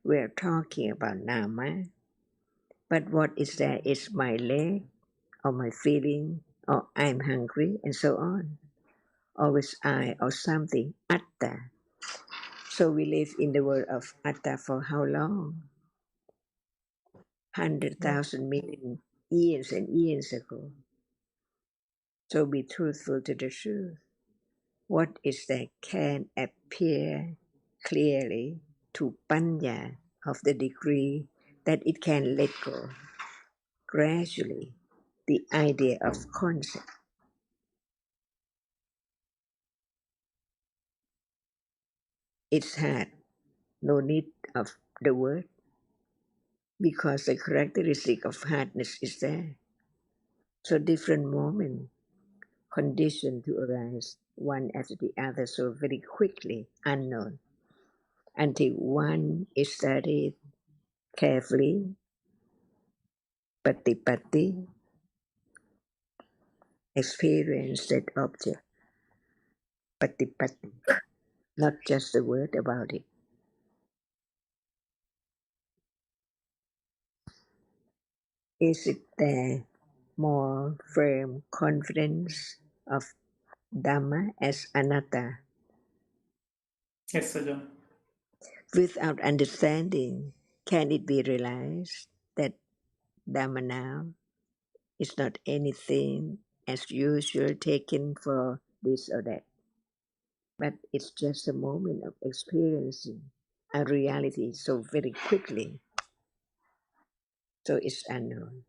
We're talking about Nama, but what is there is my leg, or my feeling, or I'm hungry, and so on. Always I, or something, Atta. So we live in the world of Atta for how long? 100,000 million years and years ago. So be truthful to the truth. What is that can appear clearly to panya of the degree that it can let go gradually the idea of concept. It's hard, no need of the word, because the characteristic of hardness is there. So different moment conditioned to arise one after the other so very quickly, unknown, until one is studied carefully, patipati, experience that object, patipati, not just a word about it. Is it there more firm confidence of Dhamma as anatta? Yes, Sajan. Without understanding, can it be realized that Dhamma now It's not anything as usual taken for this or that, but it's just a moment of experiencing a reality so very quickly. So it's unknown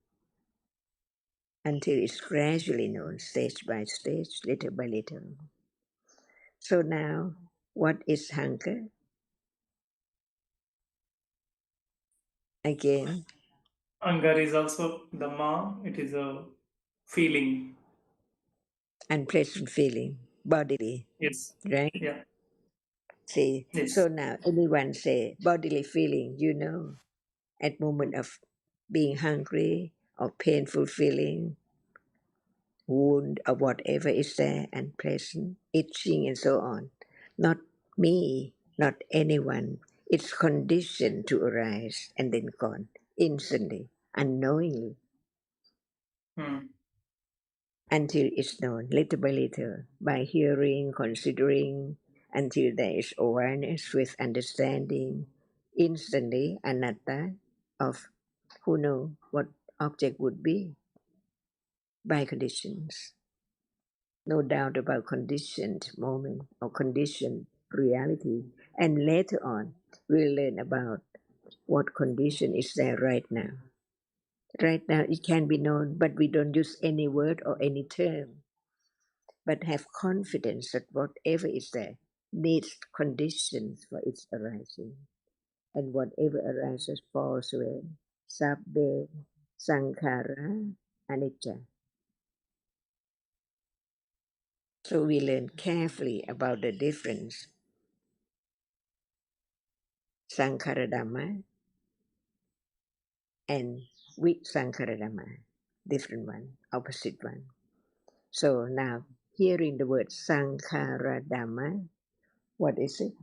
until it's gradually known, stage by stage, little by little. So now, what is hunger? Again, Anger is also Dhamma. It is a feeling. unpleasant feeling, bodily, Yes. right? Yeah. See, Yes. so now anyone say bodily feeling, at moment of being hungry or painful feeling, wound or whatever is there, unpleasant, itching and so on. Not me, not anyone. It's conditioned to arise and then gone instantly, unknowingly, Hmm. until it's known little by little, by hearing, considering, until there is awareness with understanding, instantly anatta of who know what object would be by conditions. No doubt about conditioned moment or conditioned reality. And later on, we'll learn about what condition is there right now. Right now, it can be known, but we don't use any word or any term, but have confidence that whatever is there needs conditions for its arising. And whatever arises falls away. Sabbe sankhara anicca. So we learn carefully about the difference. Sankhara Dhamma and Visankhara Dhamma, different one, opposite one. So now, hearing the word Sankhara Dhamma, what is it?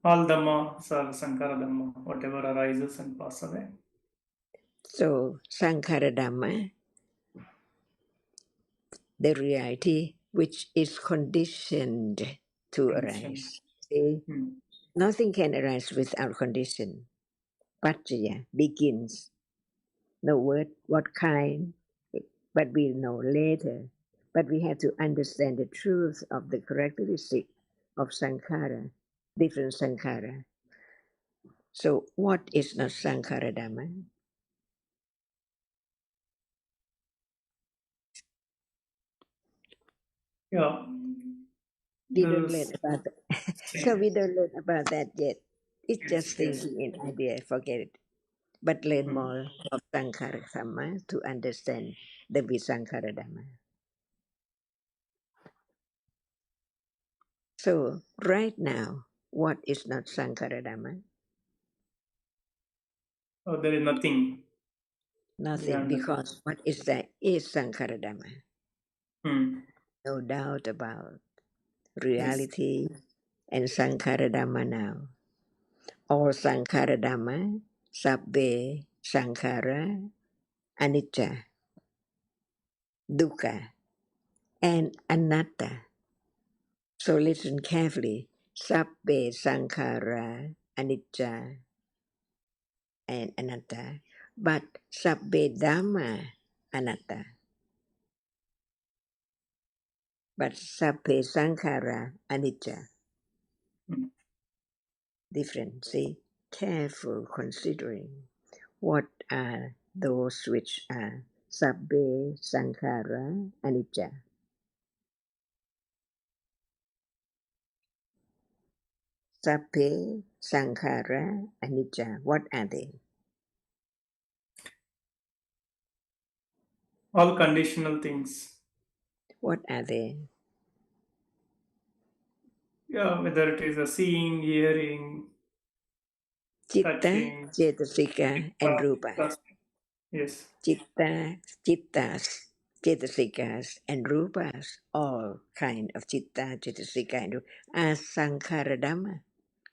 All Dhammas are Sankara Dhamma. Whatever arises and pass away. So Sankhara Dhamma, the reality which is conditioned to Condition. arise. See, Hmm. nothing can arise without condition. Pacaya begins. No word, what kind, but we know later. But we have to understand the truth of the characteristic of sankhara, different sankhara. So, what is not sankhara dhamma? Yeah. We don't learn The about that. So same. we don't learn about that yet. It's just Yes. Yes. thinking in idea, forget it. But learn Hmm. more of sankhara dhamma to understand the visankhara dhamma. So right now, what is not sankhara dhamma? Oh, there is nothing Nothing, beyond nothing. because what is that is sankhara dhamma. Hmm. No doubt about Yes. reality and sankhara dhamma now. All sankhara dhamma, sabbe sankhara, anicca, dukkha, and anatta. So listen carefully. Sabbe sankhara, anicca, and anatta. But sabbe dhamma, anatta. But sabbe sankhara, anicca. Hmm. Different. See, careful considering. What are those which are sabbe sankhara anicca? Sabbe sankhara anicca. What are they? All conditional things. What are they? Yeah. Whether it is a seeing, hearing, Chitta, touching, cetasika, and rupa. plus. Yes. Chittas, cetasikas, and rupas, all kind of chitta, cetasika, and rupa, are sankhara dhamma,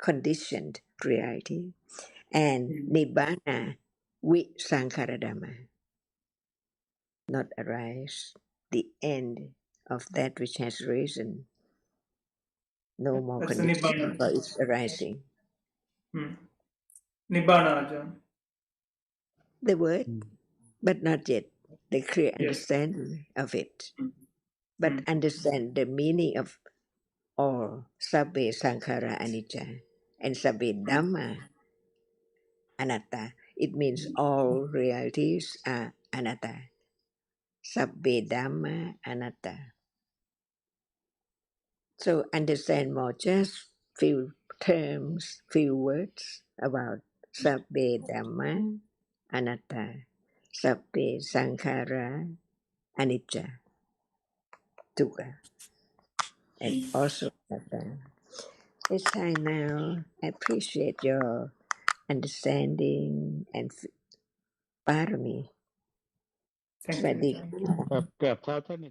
conditioned reality, and Hmm. nibbana, sankhara dhamma, not arise, the end of that which has risen, no more That's the condition Nibbana. for its arising. Hmm. Nibbana, Ajahn. the word, Mm. but not yet the clear Yes. understanding of it. Mm. But Mm. understand the meaning of all sabbe sankhara anicca and sabbe Mm. dhamma anatta. It means all realities are anatta. Sabbe dhamma anatta. So understand more, just few terms, few words about sabbe dhamma anatta, sabbe sankhara anicca, dukkha, and also anatta. It's time now. I appreciate your understanding and parami. Thank you, Ajahn. Swadika. ครับท่าน